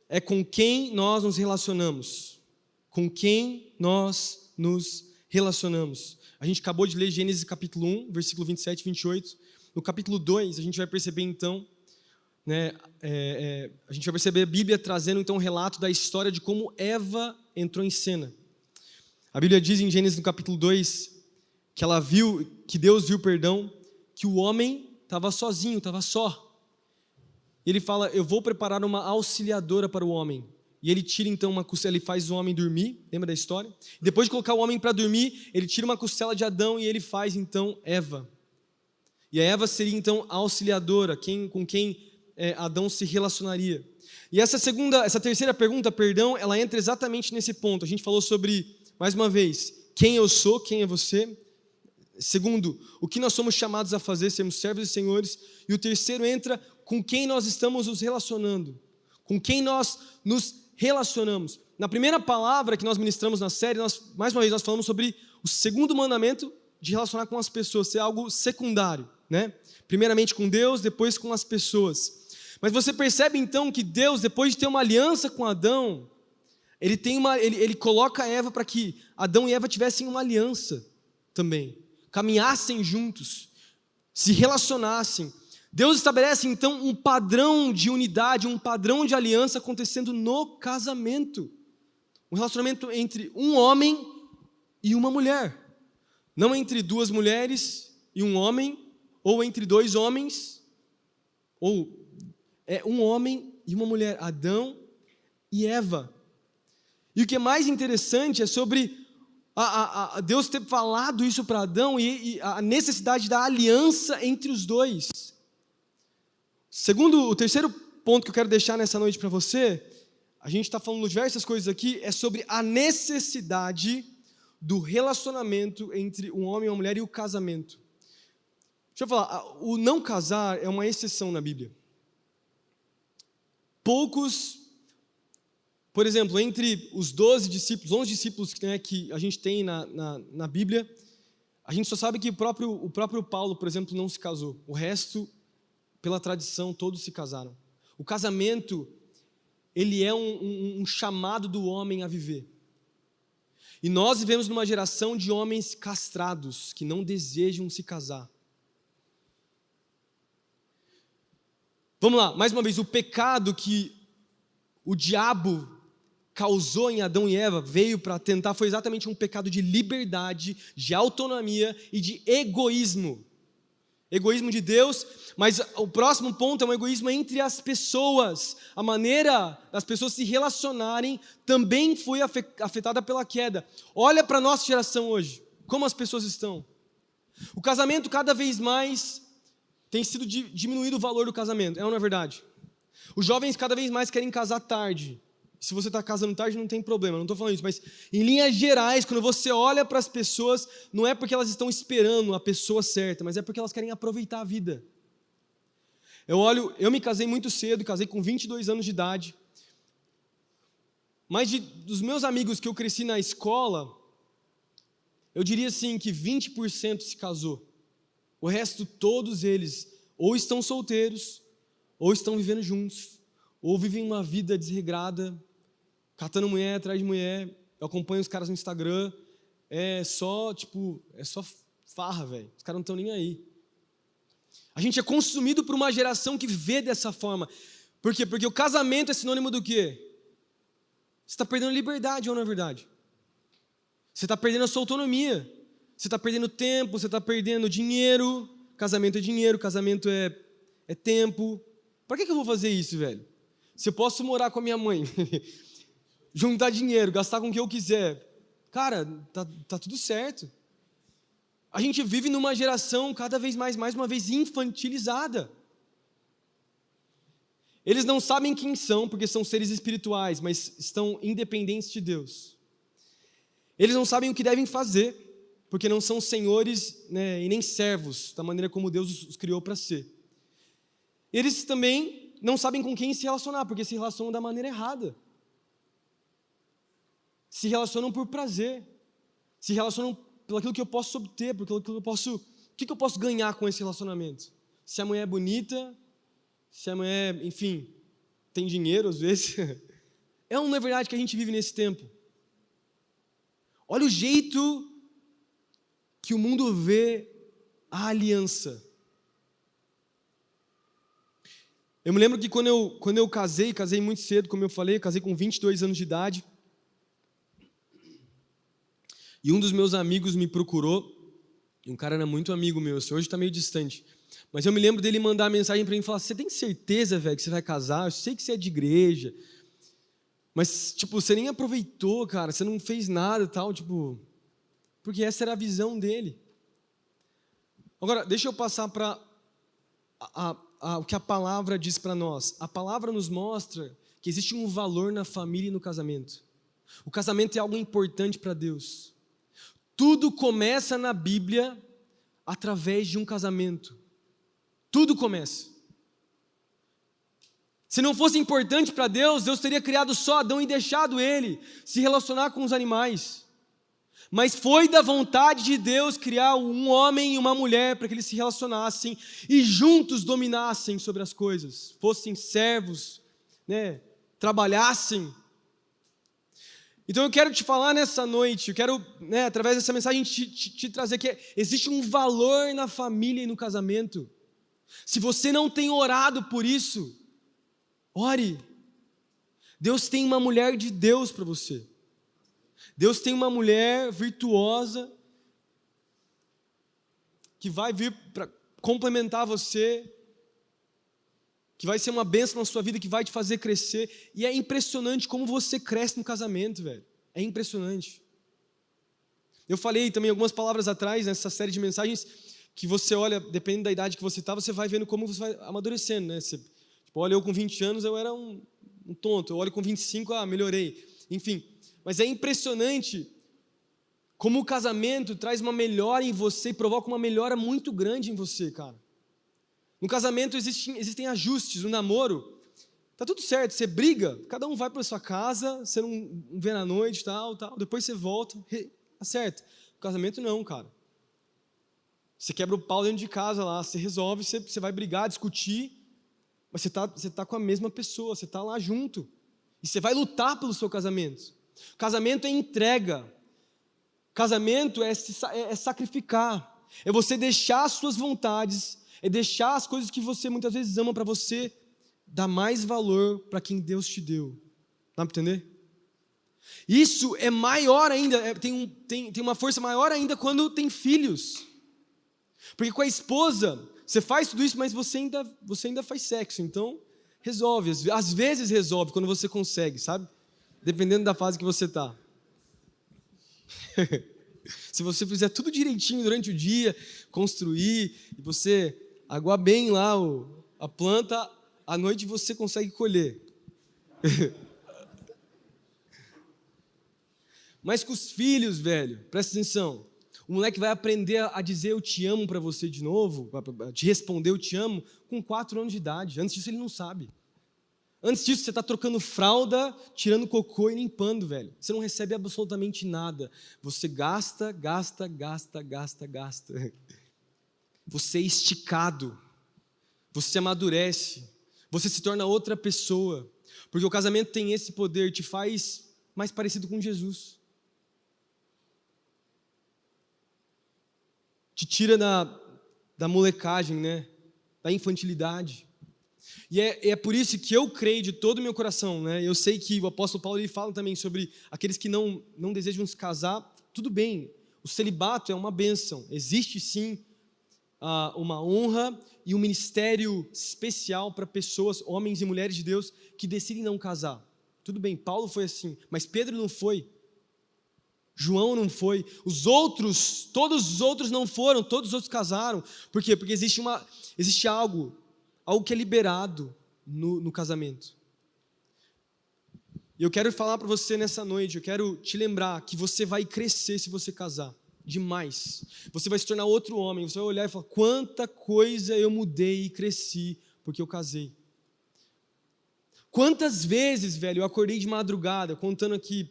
é com quem nós nos relacionamos. Com quem nós nos relacionamos. A gente acabou de ler Gênesis capítulo 1, versículo 27 e 28. No capítulo 2, a gente vai perceber então, a gente vai perceber a Bíblia trazendo então um relato da história de como Eva entrou em cena. A Bíblia diz em Gênesis no capítulo 2 que Deus viu, que o homem estava sozinho, estava só. E ele fala: eu vou preparar uma auxiliadora para o homem. E ele tira então uma costela, ele faz o homem dormir, lembra da história? Depois de colocar o homem para dormir, ele tira uma costela de Adão e ele faz então Eva. E a Eva seria então a auxiliadora, com quem Adão se relacionaria. E essa terceira pergunta, ela entra exatamente nesse ponto. A gente falou sobre, mais uma vez, quem eu sou, quem é você. Segundo, o que nós somos chamados a fazer, sermos servos e senhores. E o terceiro entra com quem nós estamos nos relacionando. Com quem nós nos relacionamos. Na primeira palavra que nós ministramos na série, mais uma vez, nós falamos sobre o segundo mandamento de relacionar com as pessoas, ser algo secundário, né? Primeiramente com Deus, depois com as pessoas. Mas você percebe então que Deus, depois de ter uma aliança com Adão, ele coloca Eva para que Adão e Eva tivessem uma aliança também, caminhassem juntos, se relacionassem. Deus estabelece então um padrão de unidade, um padrão de aliança acontecendo no casamento. Um relacionamento entre um homem e uma mulher. Não entre duas mulheres e um homem, ou entre dois homens, ou um homem e uma mulher, Adão e Eva. E o que é mais interessante é sobre Deus ter falado isso para Adão e a necessidade da aliança entre os dois. Segundo, o terceiro ponto que eu quero deixar nessa noite para você, a gente está falando diversas coisas aqui, é sobre a necessidade do relacionamento entre um homem e uma mulher e o casamento. Deixa eu falar, o não casar é uma exceção na Bíblia. Poucos, por exemplo, entre os 11 discípulos que a gente tem na Bíblia, a gente só sabe que o próprio Paulo, por exemplo, não se casou. O resto, pela tradição, todos se casaram. O casamento, ele é um chamado do homem a viver. E nós vivemos numa geração de homens castrados, que não desejam se casar. Vamos lá, mais uma vez, o pecado que o diabo causou em Adão e Eva, veio para tentar, foi exatamente um pecado de liberdade, de autonomia e de egoísmo. Egoísmo de Deus, mas o próximo ponto é um egoísmo entre as pessoas. A maneira das pessoas se relacionarem também foi afetada pela queda. Olha para a nossa geração hoje, como as pessoas estão. O casamento cada vez mais tem sido diminuído o valor do casamento, é ou não é verdade? Os jovens cada vez mais querem casar tarde. Se você está casando tarde, não tem problema, não estou falando isso, mas em linhas gerais, quando você olha para as pessoas, não é porque elas estão esperando a pessoa certa, mas é porque elas querem aproveitar a vida. Eu me casei muito cedo, casei com 22 anos de idade, mas dos meus amigos que eu cresci na escola, eu diria assim que 20% se casou. O resto, todos eles, ou estão solteiros, ou estão vivendo juntos, ou vivem uma vida desregrada, catando mulher atrás de mulher. Eu acompanho os caras no Instagram, é só farra, velho. Os caras não estão nem aí. A gente é consumido por uma geração que vê dessa forma. Por quê? Porque o casamento é sinônimo do quê? Você está perdendo liberdade, ou não é verdade? Você está perdendo a sua autonomia. Você está perdendo tempo, você está perdendo dinheiro. Casamento é dinheiro, casamento é tempo. Para que eu vou fazer isso, velho? Se eu posso morar com a minha mãe, juntar dinheiro, gastar com o que eu quiser, cara, tá tudo certo. A gente vive numa geração cada vez mais uma vez, infantilizada. Eles não sabem quem são, porque são seres espirituais, mas estão independentes de Deus. Eles não sabem o que devem fazer. porque não são senhores, né, e nem servos, da maneira como Deus os criou para ser. Eles também não sabem com quem se relacionar, porque se relacionam da maneira errada. Se relacionam por prazer, se relacionam pelo aquilo que eu posso obter, por aquilo que eu posso... O que eu posso ganhar com esse relacionamento? Se a mulher é bonita, se a mulher, enfim, tem dinheiro às vezes. É ou não é verdade que a gente vive nesse tempo? Olha o jeito que o mundo vê a aliança. Eu me lembro que quando eu casei muito cedo, como eu falei, casei com 22 anos de idade. E um dos meus amigos me procurou, e um cara era muito amigo meu, hoje está meio distante. Mas eu me lembro dele mandar mensagem para mim e falar: você tem certeza, velho, que você vai casar? Eu sei que você é de igreja, mas, tipo, você nem aproveitou, cara, você não fez nada e tal, tipo... Porque essa era a visão dele. Agora, deixa eu passar para o que a palavra diz para nós. A palavra nos mostra que existe um valor na família e no casamento. O casamento é algo importante para Deus. Tudo começa na Bíblia através de um casamento. Tudo começa. Se não fosse importante para Deus, Deus teria criado só Adão e deixado ele se relacionar com os animais. Mas foi da vontade de Deus criar um homem e uma mulher para que eles se relacionassem e juntos dominassem sobre as coisas, fossem servos, né, trabalhassem. Então eu quero te falar nessa noite, eu quero, né, através dessa mensagem te trazer que existe um valor na família e no casamento. Se você não tem orado por isso, ore. Deus tem uma mulher de Deus para você. Deus tem uma mulher virtuosa que vai vir para complementar você, que vai ser uma bênção na sua vida, que vai te fazer crescer. E é impressionante como você cresce no casamento, velho. É impressionante. Eu falei também algumas palavras atrás, nessa série de mensagens, que você olha, dependendo da idade que você está, você vai vendo como você vai amadurecendo, né? Você, tipo, olha, eu com 20 anos eu era um tonto, eu olho com 25, melhorei. Enfim, mas é impressionante como o casamento traz uma melhora em você e provoca uma melhora muito grande em você, cara. No casamento existem ajustes, no namoro, tá tudo certo, você briga, cada um vai para sua casa, você não vê na noite, tal, depois você volta, acerta. No casamento não, cara. Você quebra o pau dentro de casa lá, você resolve, você vai brigar, discutir, mas você tá com a mesma pessoa, você tá lá junto, e você vai lutar pelo seu casamento. Casamento é entrega, casamento é sacrificar, é você deixar as suas vontades, é deixar as coisas que você muitas vezes ama para você dar mais valor para quem Deus te deu. Dá para entender? Isso é maior ainda, tem uma força maior ainda quando tem filhos. Porque com a esposa, você faz tudo isso, mas você ainda faz sexo, então resolve. Às vezes resolve quando você consegue, sabe? Dependendo da fase que você está. Se você fizer tudo direitinho durante o dia, construir, e você aguar bem lá a planta, à noite você consegue colher. Mas com os filhos, velho, presta atenção. O moleque vai aprender a dizer eu te amo para você de novo, a te responder eu te amo, com 4 anos de idade. Antes disso ele não sabe. Antes disso você está trocando fralda, tirando cocô e limpando, velho. Você não recebe absolutamente nada. Você gasta. Você é esticado. Você amadurece. Você se torna outra pessoa. Porque o casamento tem esse poder, te faz mais parecido com Jesus. Te tira da molecagem, né? Da infantilidade. E é por isso que eu creio de todo o meu coração, né? Eu sei que o apóstolo Paulo ele fala também sobre aqueles que não desejam se casar. Tudo bem, o celibato é uma bênção. Existe sim uma honra e um ministério especial para pessoas, homens e mulheres de Deus, que decidem não casar. Tudo bem, Paulo foi assim, mas Pedro não foi. João não foi, todos os outros não foram, todos os outros casaram. Por quê? Porque existe algo que é liberado no casamento. E eu quero falar para você nessa noite, eu quero te lembrar que você vai crescer se você casar. demais. Você vai se tornar outro homem, você vai olhar e falar, quanta coisa eu mudei e cresci porque eu casei. Quantas vezes, velho, eu acordei de madrugada, contando aqui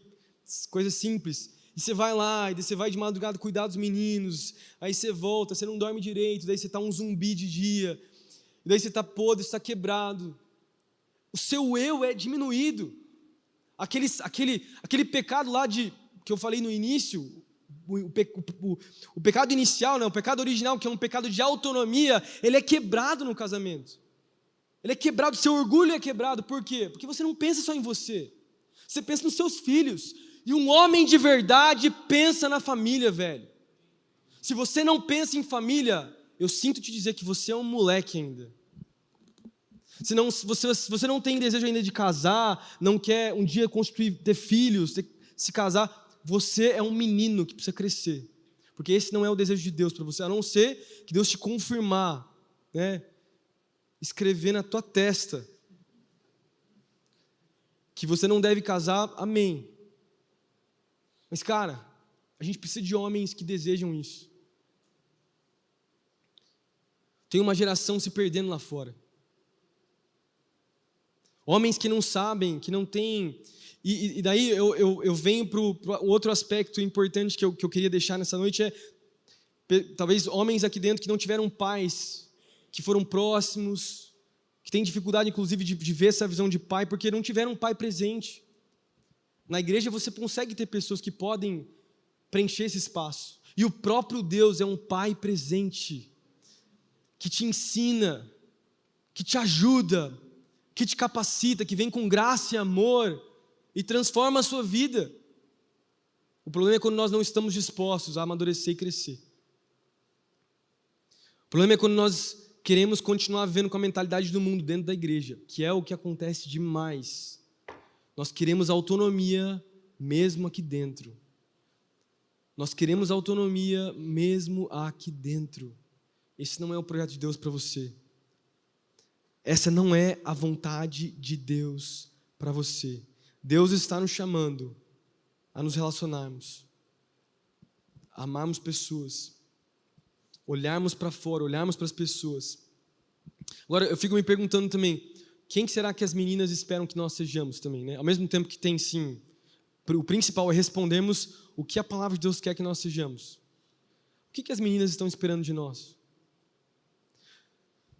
coisas simples, e você vai lá, e daí você vai de madrugada cuidar dos meninos, aí você volta, você não dorme direito, daí você está um zumbi de dia, e daí você está podre, você está quebrado. O seu eu é diminuído. Aquele pecado lá que eu falei no início, o pecado inicial, né, o pecado original, que é um pecado de autonomia, ele é quebrado no casamento. Ele é quebrado, seu orgulho é quebrado. Por quê? Porque você não pensa só em você. Você pensa nos seus filhos. E um homem de verdade pensa na família, velho. Se você não pensa em família, eu sinto te dizer que você é um moleque ainda. Se você não tem desejo ainda de casar, não quer um dia ter filhos, se casar, você é um menino que precisa crescer. Porque esse não é o desejo de Deus para você, a não ser que Deus te confirmar, né? Escrever na tua testa que você não deve casar, amém. Mas, cara, a gente precisa de homens que desejam isso. Tem uma geração se perdendo lá fora. Homens que não sabem, que não têm... E daí eu venho para o outro aspecto importante que eu queria deixar nessa noite, talvez homens aqui dentro que não tiveram pais, que foram próximos, que têm dificuldade, inclusive, de ver essa visão de pai, porque não tiveram um pai presente. Na igreja você consegue ter pessoas que podem preencher esse espaço. E o próprio Deus é um pai presente, que te ensina, que te ajuda, que te capacita, que vem com graça e amor e transforma a sua vida. O problema é quando nós não estamos dispostos a amadurecer e crescer. O problema é quando nós queremos continuar vivendo com a mentalidade do mundo dentro da igreja, que é o que acontece demais. Nós queremos autonomia mesmo aqui dentro. Nós queremos autonomia mesmo aqui dentro. Esse não é o projeto de Deus para você. Essa não é a vontade de Deus para você. Deus está nos chamando a nos relacionarmos, a amarmos pessoas, olharmos para fora, olharmos para as pessoas. Agora, eu fico me perguntando também, quem será que as meninas esperam que nós sejamos também, né? Ao mesmo tempo que tem, sim, o principal é respondermos o que a palavra de Deus quer que nós sejamos. O que as meninas estão esperando de nós?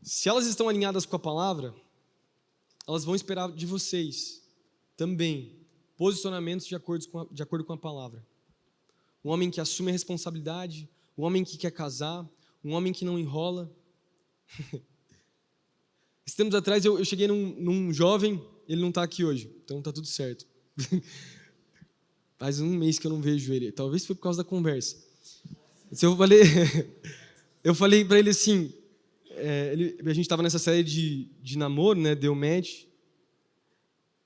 Se elas estão alinhadas com a palavra, elas vão esperar de vocês também posicionamentos de acordo com a palavra. Um homem que assume a responsabilidade, um homem que quer casar, um homem que não enrola. Esses tempos atrás eu cheguei num jovem, ele não está aqui hoje, então está tudo certo. Faz um mês que eu não vejo ele, talvez foi por causa da conversa. Eu falei para ele assim, a gente estava nessa série de namoro, né, deu match,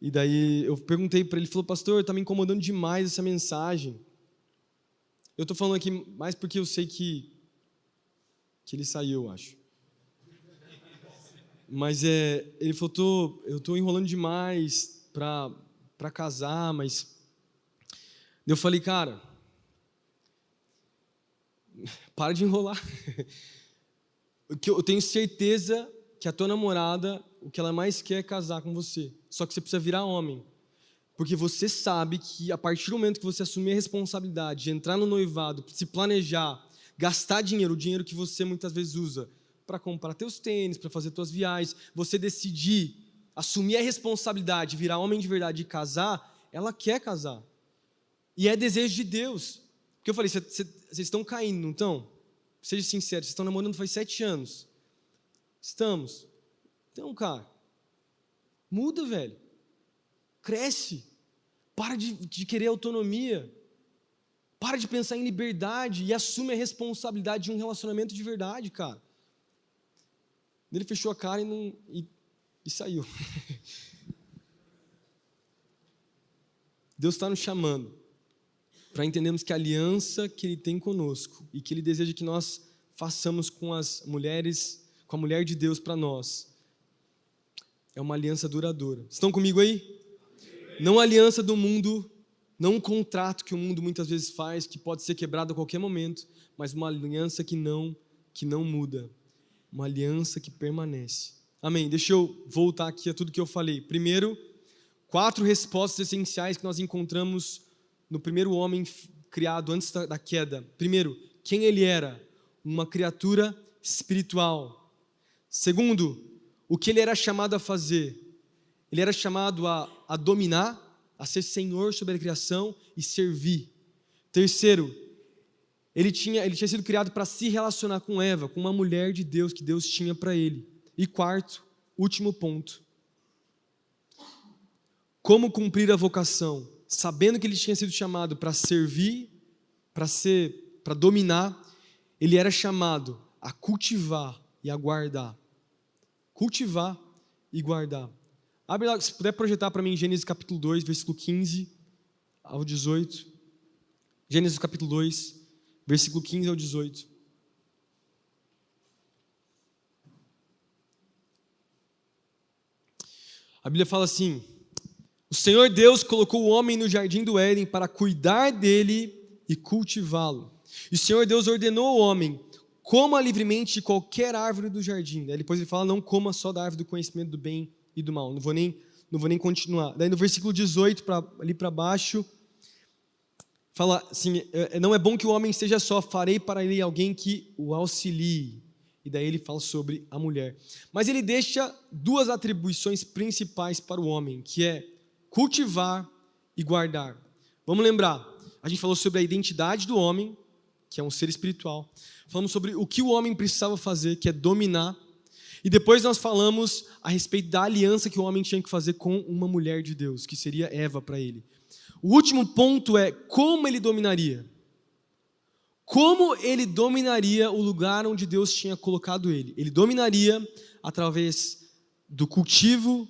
e daí eu perguntei para ele, ele falou, pastor, está me incomodando demais essa mensagem. Eu estou falando aqui mais porque eu sei que ele saiu, eu acho. Mas ele falou, eu estou enrolando demais para casar, mas... Eu falei, cara, para de enrolar. Eu tenho certeza que a tua namorada, o que ela mais quer é casar com você. Só que você precisa virar homem. Porque você sabe que a partir do momento que você assumir a responsabilidade de entrar no noivado, se planejar, gastar dinheiro, o dinheiro que você muitas vezes usa para comprar teus tênis, para fazer tuas viagens, você decidir assumir a responsabilidade, virar homem de verdade e casar, ela quer casar. E é desejo de Deus. Porque eu falei, vocês estão caindo, não estão? Seja sincero, vocês estão namorando faz 7 anos. Estamos. Então, cara, muda, velho. Cresce. Para de querer autonomia. Para de pensar em liberdade e assume a responsabilidade de um relacionamento de verdade, cara. Ele fechou a cara e saiu. Deus está nos chamando para entendermos que a aliança que Ele tem conosco e que Ele deseja que nós façamos com as mulheres, com a mulher de Deus para nós, é uma aliança duradoura. Estão comigo aí? Não a aliança do mundo Não um contrato que o mundo muitas vezes faz, que pode ser quebrado a qualquer momento, mas uma aliança que não muda. Uma aliança que permanece. Amém. Deixa eu voltar aqui a tudo que eu falei. Primeiro, 4 respostas essenciais que nós encontramos no primeiro homem criado antes da queda. Primeiro, quem ele era? Uma criatura espiritual. Segundo, o que ele era chamado a fazer? Ele era chamado a dominar, a ser senhor sobre a criação e servir. Terceiro, ele tinha sido criado para se relacionar com Eva, com uma mulher de Deus que Deus tinha para ele. E quarto, último ponto, como cumprir a vocação? Sabendo que ele tinha sido chamado para servir, para dominar, ele era chamado a cultivar e a guardar. Cultivar e guardar. Abre lá, se puder projetar para mim Gênesis capítulo 2, versículo 15 ao 18. Gênesis capítulo 2, versículo 15 ao 18. A Bíblia fala assim: o Senhor Deus colocou o homem no jardim do Éden para cuidar dele e cultivá-lo. E o Senhor Deus ordenou ao homem: coma livremente de qualquer árvore do jardim. Daí depois ele fala: não coma só da árvore do conhecimento do bem e do mal. Não vou nem continuar. Daí no versículo 18, ali para baixo, fala assim: não é bom que o homem seja só, farei para ele alguém que o auxilie. E daí ele fala sobre a mulher. Mas ele deixa 2 atribuições principais para o homem, que é cultivar e guardar. Vamos lembrar, a gente falou sobre a identidade do homem, que é um ser espiritual. Falamos sobre o que o homem precisava fazer, que é dominar. E depois nós falamos a respeito da aliança que o homem tinha que fazer com uma mulher de Deus, que seria Eva para ele. O último ponto é como ele dominaria. Como ele dominaria o lugar onde Deus tinha colocado ele? Ele dominaria através do cultivo,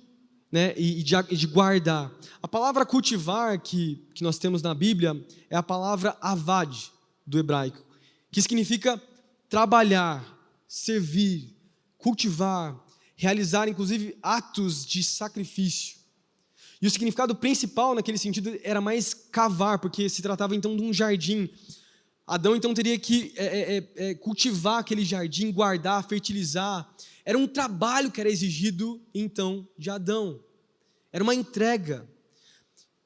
né, e de guardar. A palavra cultivar que nós temos na Bíblia é a palavra avad, do hebraico, que significa trabalhar, servir, cultivar, realizar inclusive atos de sacrifício. E o significado principal naquele sentido era mais cavar, porque se tratava então de um jardim. Adão então teria que cultivar aquele jardim, guardar, fertilizar. Era um trabalho que era exigido então de Adão. Era uma entrega.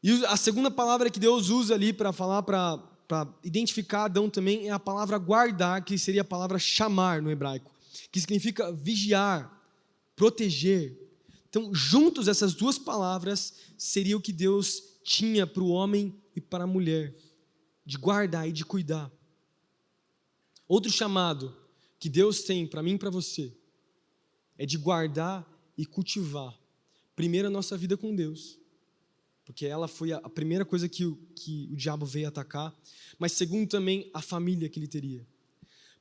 E a segunda palavra que Deus usa ali para falar, para identificar Adão também, é a palavra guardar, que seria a palavra chamar no hebraico, que significa vigiar, proteger. Então, juntos essas 2 palavras seria o que Deus tinha para o homem e para a mulher, de guardar e de cuidar. Outro chamado que Deus tem para mim e para você é de guardar e cultivar. Primeiro a nossa vida com Deus, porque ela foi a primeira coisa que o diabo veio atacar, mas segundo também a família que ele teria.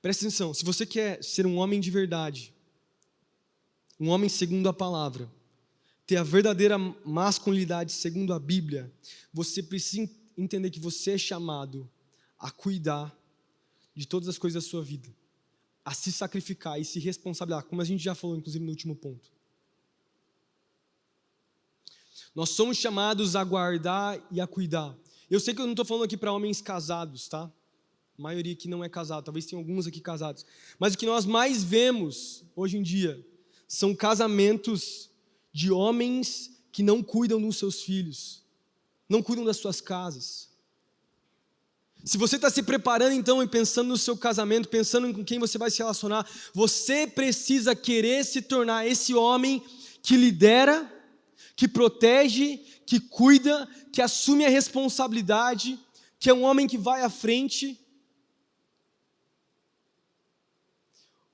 Presta atenção, se você quer ser um homem de verdade, um homem segundo a palavra, ter a verdadeira masculinidade segundo a Bíblia, você precisa entender que você é chamado a cuidar de todas as coisas da sua vida, a se sacrificar e se responsabilizar, como a gente já falou inclusive no último ponto. Nós somos chamados a guardar e a cuidar. Eu sei que eu não estou falando aqui para homens casados, tá? A maioria aqui não é casada, talvez tenha alguns aqui casados. Mas o que nós mais vemos hoje em dia são casamentos de homens que não cuidam dos seus filhos, não cuidam das suas casas. Se você está se preparando então e pensando no seu casamento, pensando com quem você vai se relacionar, você precisa querer se tornar esse homem que lidera, que protege, que cuida, que assume a responsabilidade, que é um homem que vai à frente.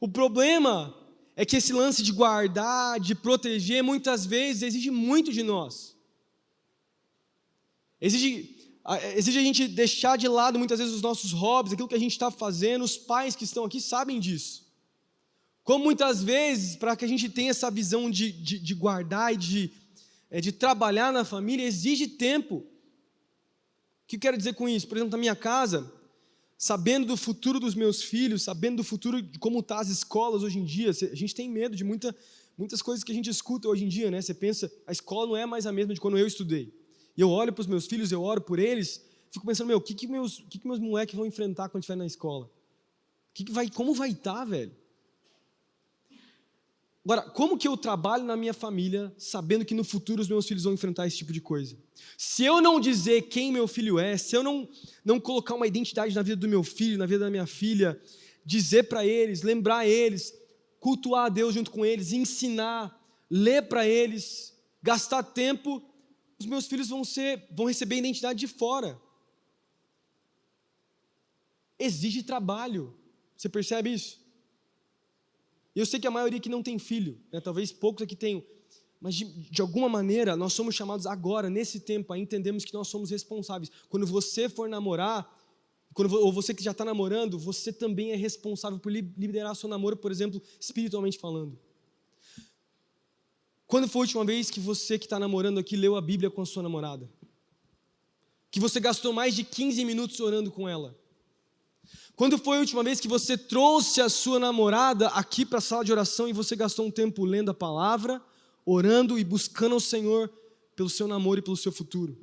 O problema é que esse lance de guardar, de proteger, muitas vezes exige muito de nós. Exige a gente deixar de lado muitas vezes os nossos hobbies, aquilo que a gente está fazendo. Os pais que estão aqui sabem disso. Como muitas vezes, para que a gente tenha essa visão de guardar e de trabalhar na família, exige tempo. O que eu quero dizer com isso? Por exemplo, na minha casa, sabendo do futuro dos meus filhos, sabendo do futuro de como estão as escolas hoje em dia, a gente tem medo de muitas coisas que a gente escuta hoje em dia, né? Você pensa, a escola não é mais a mesma de quando eu estudei. e eu olho para os meus filhos, eu oro por eles, fico pensando, o que meus moleques vão enfrentar quando estiver na escola? Como vai estar, velho? Agora, como que eu trabalho na minha família, sabendo que no futuro os meus filhos vão enfrentar esse tipo de coisa? Se eu não dizer quem meu filho é, se eu não colocar uma identidade na vida do meu filho, na vida da minha filha, dizer para eles, lembrar eles, cultuar a Deus junto com eles, ensinar, ler para eles, gastar tempo, os meus filhos vão receber a identidade de fora. Exige trabalho, você percebe isso? E eu sei que a maioria aqui não tem filho, né? Talvez poucos aqui tenham, mas de alguma maneira nós somos chamados agora, nesse tempo, a entendermos que nós somos responsáveis. Quando você for namorar, ou você que já está namorando, você também é responsável por liderar seu namoro, por exemplo, espiritualmente falando. Quando foi a última vez que você que está namorando aqui leu a Bíblia com a sua namorada? Que você gastou mais de 15 minutos orando com ela? Quando foi a última vez que você trouxe a sua namorada aqui para a sala de oração e você gastou um tempo lendo a palavra, orando e buscando ao Senhor pelo seu namoro e pelo seu futuro?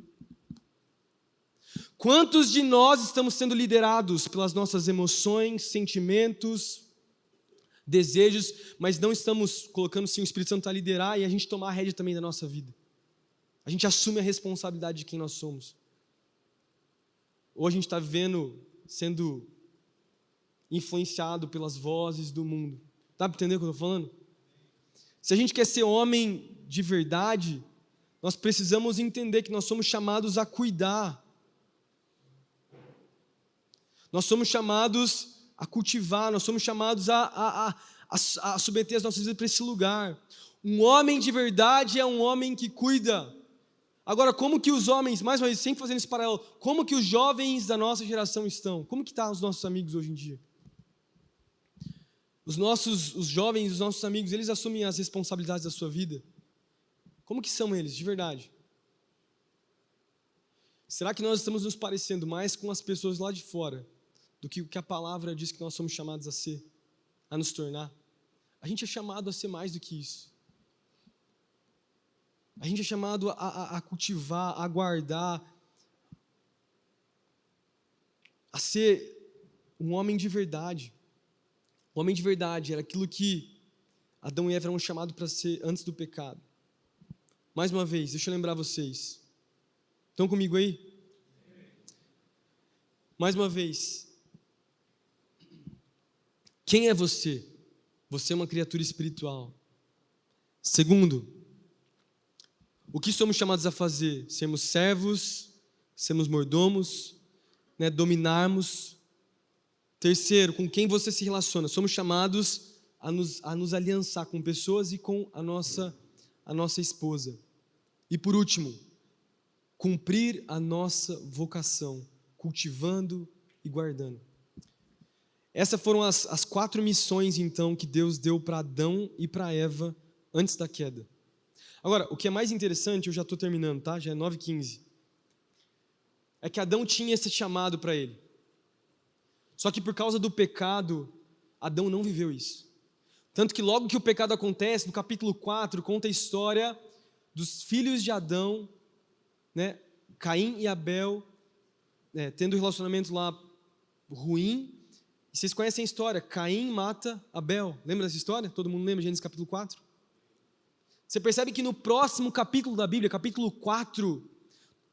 Quantos de nós estamos sendo liderados pelas nossas emoções, sentimentos, desejos, mas não estamos colocando sim o Espírito Santo a liderar e a gente tomar a rédea também da nossa vida? A gente assume a responsabilidade de quem nós somos. Ou a gente está vivendo, sendo influenciado pelas vozes do mundo. Dá para entender o que eu estou falando? Se a gente quer ser homem de verdade, nós precisamos entender que nós somos chamados a cuidar. Nós somos chamados a cultivar, nós somos chamados a submeter as nossas vidas para esse lugar. Um homem de verdade é um homem que cuida. Agora, como que os homens, mais uma vez, sempre fazendo esse paralelo, como que os jovens da nossa geração estão? Como que estão os nossos amigos hoje em dia? Os jovens, os nossos amigos, eles assumem as responsabilidades da sua vida? Como que são eles, de verdade? Será que nós estamos nos parecendo mais com as pessoas lá de fora do que o que a palavra diz que nós somos chamados a ser, a nos tornar? A gente é chamado a ser mais do que isso. A gente é chamado a cultivar, a guardar, a ser um homem de verdade. O homem de verdade era aquilo que Adão e Eva eram chamados para ser antes do pecado. Mais uma vez, deixa eu lembrar vocês. Estão comigo aí? Mais uma vez. Quem é você? Você é uma criatura espiritual. Segundo, o que somos chamados a fazer? Sermos servos, sermos mordomos, dominarmos. Terceiro, com quem você se relaciona? Somos chamados a nos aliançar com pessoas e com a nossa esposa. E por último, cumprir a nossa vocação, cultivando e guardando. Essas foram as 4 missões, então, que Deus deu para Adão e para Eva antes da queda. Agora, o que é mais interessante, eu já estou terminando, tá? Já é 9h15. É que Adão tinha esse chamado para ele. Só que por causa do pecado, Adão não viveu isso. Tanto que logo que o pecado acontece, no capítulo 4, conta a história dos filhos de Adão, Caim e Abel, tendo um relacionamento lá ruim. E vocês conhecem a história, Caim mata Abel. Lembra dessa história? Todo mundo lembra, Gênesis capítulo 4? Você percebe que no próximo capítulo da Bíblia, capítulo 4,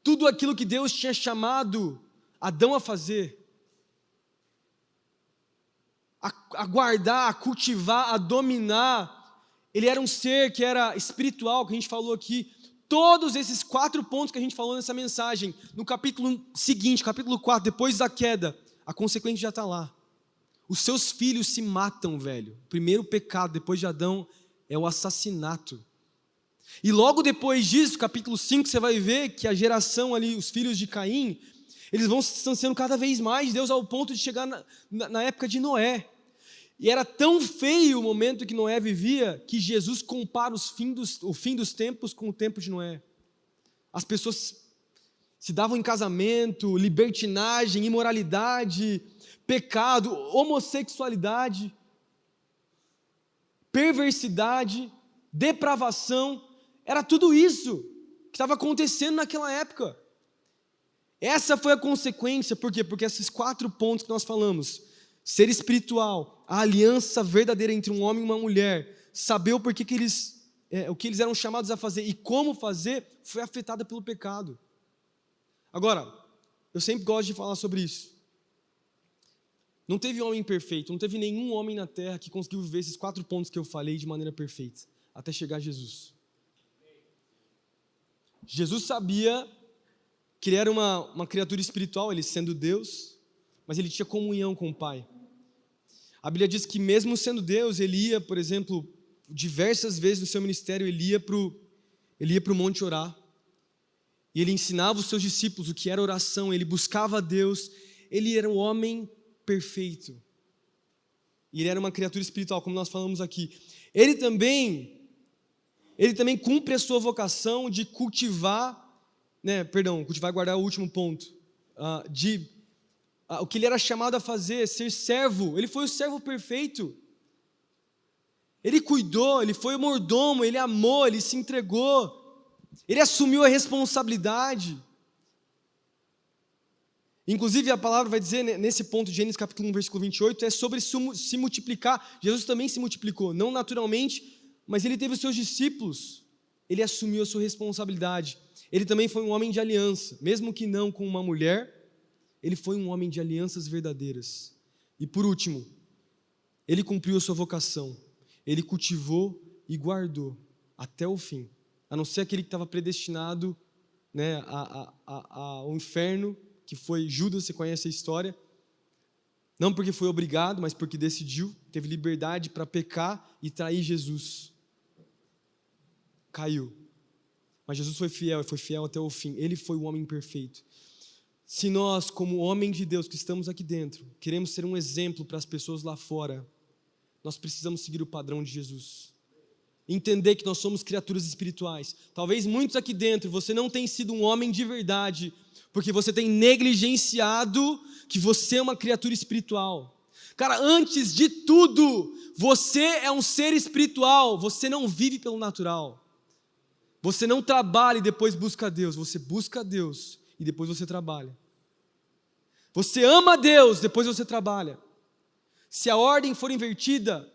tudo aquilo que Deus tinha chamado Adão a fazer, a guardar, a cultivar, a dominar, ele era um ser que era espiritual, que a gente falou aqui. Todos esses 4 pontos que a gente falou nessa mensagem, no capítulo seguinte, capítulo 4, depois da queda, a consequência já está lá. Os seus filhos se matam, velho. O primeiro pecado, depois de Adão, é o assassinato. E logo depois disso, capítulo 5, você vai ver que a geração ali, os filhos de Caim, eles vão se distanciando cada vez mais de Deus, ao ponto de chegar na época de Noé. E era tão feio o momento que Noé vivia, que Jesus compara o fim dos tempos com o tempo de Noé. As pessoas se davam em casamento, libertinagem, imoralidade, pecado, homossexualidade, perversidade, depravação, era tudo isso. que estava acontecendo naquela época. Essa foi a consequência, por quê? Porque esses 4 pontos que nós falamos, ser espiritual, a aliança verdadeira entre um homem e uma mulher, saber o porquê que o que eles eram chamados a fazer e como fazer, foi afetada pelo pecado. Agora, eu sempre gosto de falar sobre isso. Não teve homem perfeito, não teve nenhum homem na terra que conseguiu viver esses 4 pontos que eu falei de maneira perfeita, até chegar a Jesus. Jesus sabia que ele era uma criatura espiritual, ele sendo Deus, mas ele tinha comunhão com o Pai. A Bíblia diz que mesmo sendo Deus, ele ia, por exemplo, diversas vezes no seu ministério, ele ia para o monte orar, e ele ensinava os seus discípulos o que era oração, ele buscava a Deus, ele era um homem perfeito, e ele era uma criatura espiritual, como nós falamos aqui. Ele também cumpre a sua vocação de cultivar e guardar o último ponto, o que ele era chamado a fazer, ser servo. Ele foi o servo perfeito, ele cuidou, ele foi o mordomo, ele amou, ele se entregou, ele assumiu a responsabilidade. Inclusive a palavra vai dizer, nesse ponto de Gênesis capítulo 1, versículo 28, é sobre se multiplicar. Jesus também se multiplicou, não naturalmente, mas ele teve os seus discípulos, ele assumiu a sua responsabilidade. Ele também foi um homem de aliança, mesmo que não com uma mulher, ele foi um homem de alianças verdadeiras. E por último, ele cumpriu a sua vocação, ele cultivou e guardou até o fim, a não ser aquele que estava predestinado ao inferno, que foi Judas. Você conhece a história, não porque foi obrigado, mas porque decidiu, teve liberdade para pecar e trair Jesus, caiu. Mas Jesus foi fiel até o fim. Ele foi o homem perfeito. Se nós, como homem de Deus que estamos aqui dentro, queremos ser um exemplo para as pessoas lá fora, nós precisamos seguir o padrão de Jesus. Entender que nós somos criaturas espirituais. Talvez muitos aqui dentro, você não tenha sido um homem de verdade, porque você tem negligenciado que você é uma criatura espiritual. Cara, antes de tudo, você é um ser espiritual, você não vive pelo natural. Você não trabalha e depois busca a Deus, você busca a Deus e depois você trabalha. Você ama a Deus, depois você trabalha. Se a ordem for invertida,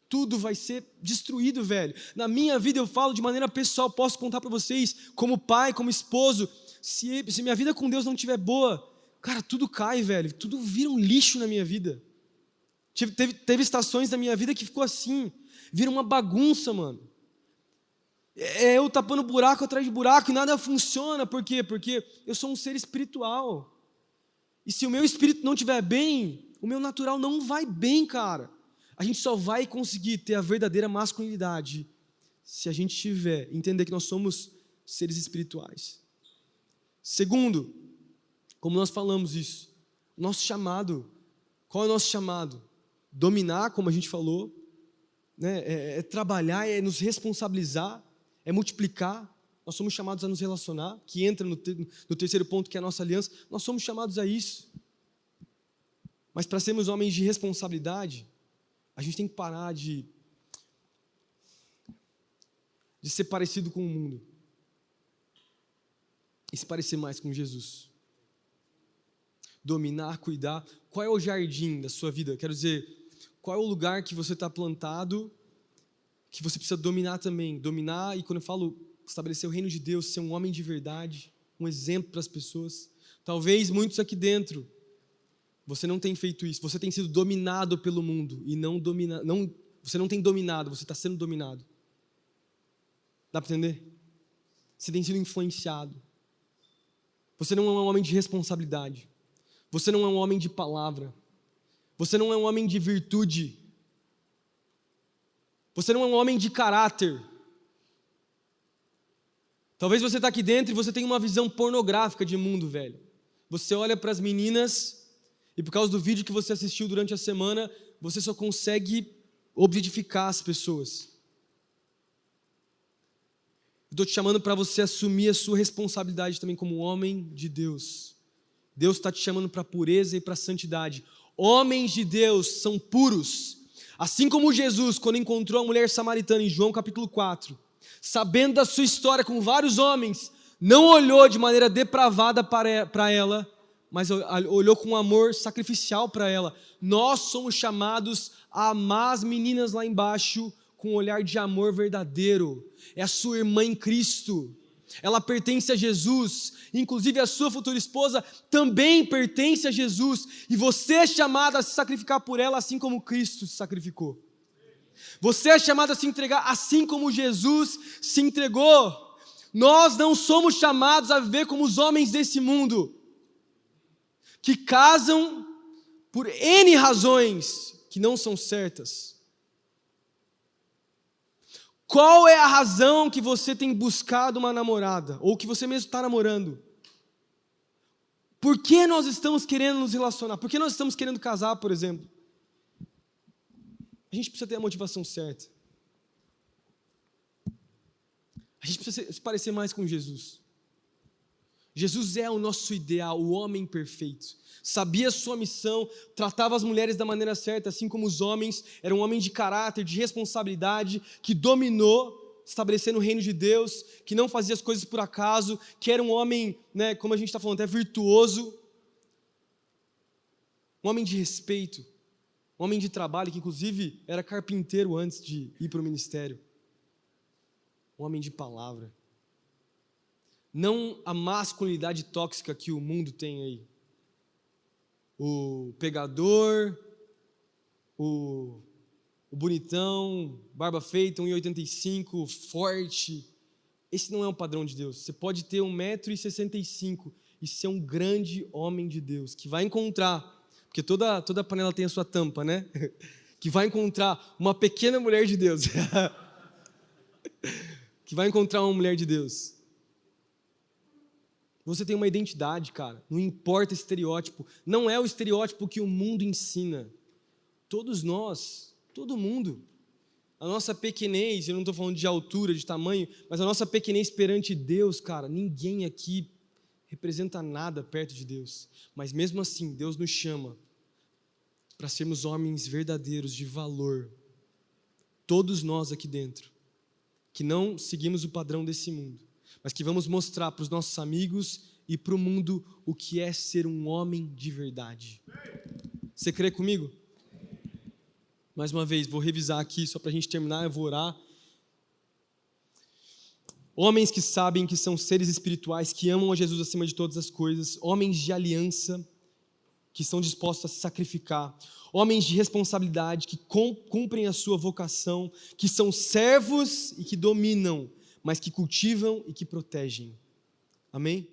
tudo vai ser destruído, velho. Na minha vida eu falo de maneira pessoal, posso contar para vocês, como pai, como esposo, se minha vida com Deus não estiver boa, cara, tudo cai, velho, tudo vira um lixo na minha vida. Teve estações da minha vida que ficou assim, vira uma bagunça, mano. Eu tapando buraco atrás de buraco e nada funciona. Por quê? Porque eu sou um ser espiritual. E se o meu espírito não estiver bem, o meu natural não vai bem, cara. A gente só vai conseguir ter a verdadeira masculinidade se a gente entender que nós somos seres espirituais. Segundo, como nós falamos isso, nosso chamado, qual é o nosso chamado? Dominar, como a gente falou, é trabalhar, é nos responsabilizar, é multiplicar. Nós somos chamados a nos relacionar, que entra no terceiro ponto, que é a nossa aliança. Nós somos chamados a isso. Mas para sermos homens de responsabilidade, a gente tem que parar de ser parecido com o mundo e se parecer mais com Jesus. Dominar, cuidar. Qual é o jardim da sua vida? Quero dizer, qual é o lugar que você está plantado, que você precisa dominar também. Dominar, e quando eu falo estabelecer o reino de Deus, ser um homem de verdade, um exemplo para as pessoas. Talvez muitos aqui dentro, você não tem feito isso, você tem sido dominado pelo mundo, e você não tem dominado, você está sendo dominado. Dá para entender? Você tem sido influenciado. Você não é um homem de responsabilidade. Você não é um homem de palavra. Você não é um homem de virtude. Você não é um homem de caráter. Talvez você está aqui dentro e você tenha uma visão pornográfica de mundo, velho. Você olha para as meninas e por causa do vídeo que você assistiu durante a semana, você só consegue objetificar as pessoas. Estou te chamando para você assumir a sua responsabilidade também como homem de Deus. Deus está te chamando para pureza e para santidade. Homens de Deus são puros. Assim como Jesus, quando encontrou a mulher samaritana em João capítulo 4, sabendo da sua história com vários homens, não olhou de maneira depravada para ela, mas olhou com amor sacrificial para ela. Nós somos chamados a amar as meninas lá embaixo com um olhar de amor verdadeiro. É a sua irmã em Cristo. Ela pertence a Jesus, inclusive a sua futura esposa também pertence a Jesus, e você é chamado a se sacrificar por ela assim como Cristo se sacrificou. Você é chamado a se entregar assim como Jesus se entregou. Nós não somos chamados a viver como os homens desse mundo, que casam por N razões que não são certas. Qual é a razão que você tem buscado uma namorada? Ou que você mesmo está namorando? Por que nós estamos querendo nos relacionar? Por que nós estamos querendo casar, por exemplo? A gente precisa ter a motivação certa. A gente precisa se parecer mais com Jesus. Jesus é o nosso ideal, o homem perfeito. Sabia a sua missão, tratava as mulheres da maneira certa, assim como os homens. Era um homem de caráter, de responsabilidade, que dominou, estabelecendo o reino de Deus, que não fazia as coisas por acaso, que era um homem, como a gente está falando, até virtuoso. Um homem de respeito, um homem de trabalho, que inclusive era carpinteiro antes de ir para o ministério. Um homem de palavra. Não a masculinidade tóxica que o mundo tem aí. O pegador, o bonitão, barba feita, 1,85, forte. Esse não é o padrão de Deus. Você pode ter 1,65 m e ser um grande homem de Deus, que vai encontrar, porque toda panela tem a sua tampa, né? Que vai encontrar uma pequena mulher de Deus. Que vai encontrar uma mulher de Deus. Você tem uma identidade, cara. Não importa estereótipo. Não é o estereótipo que o mundo ensina. Todos nós, todo mundo. A nossa pequenez, eu não estou falando de altura, de tamanho, mas a nossa pequenez perante Deus, cara, ninguém aqui representa nada perto de Deus. Mas mesmo assim, Deus nos chama para sermos homens verdadeiros, de valor. Todos nós aqui dentro, que não seguimos o padrão desse mundo, mas que vamos mostrar para os nossos amigos e para o mundo o que é ser um homem de verdade. Você crê comigo? Mais uma vez, vou revisar aqui só para a gente terminar, eu vou orar. Homens que sabem que são seres espirituais, que amam a Jesus acima de todas as coisas, homens de aliança, que estão dispostos a se sacrificar, homens de responsabilidade, que cumprem a sua vocação, que são servos e que dominam, mas que cultivam e que protegem. Amém?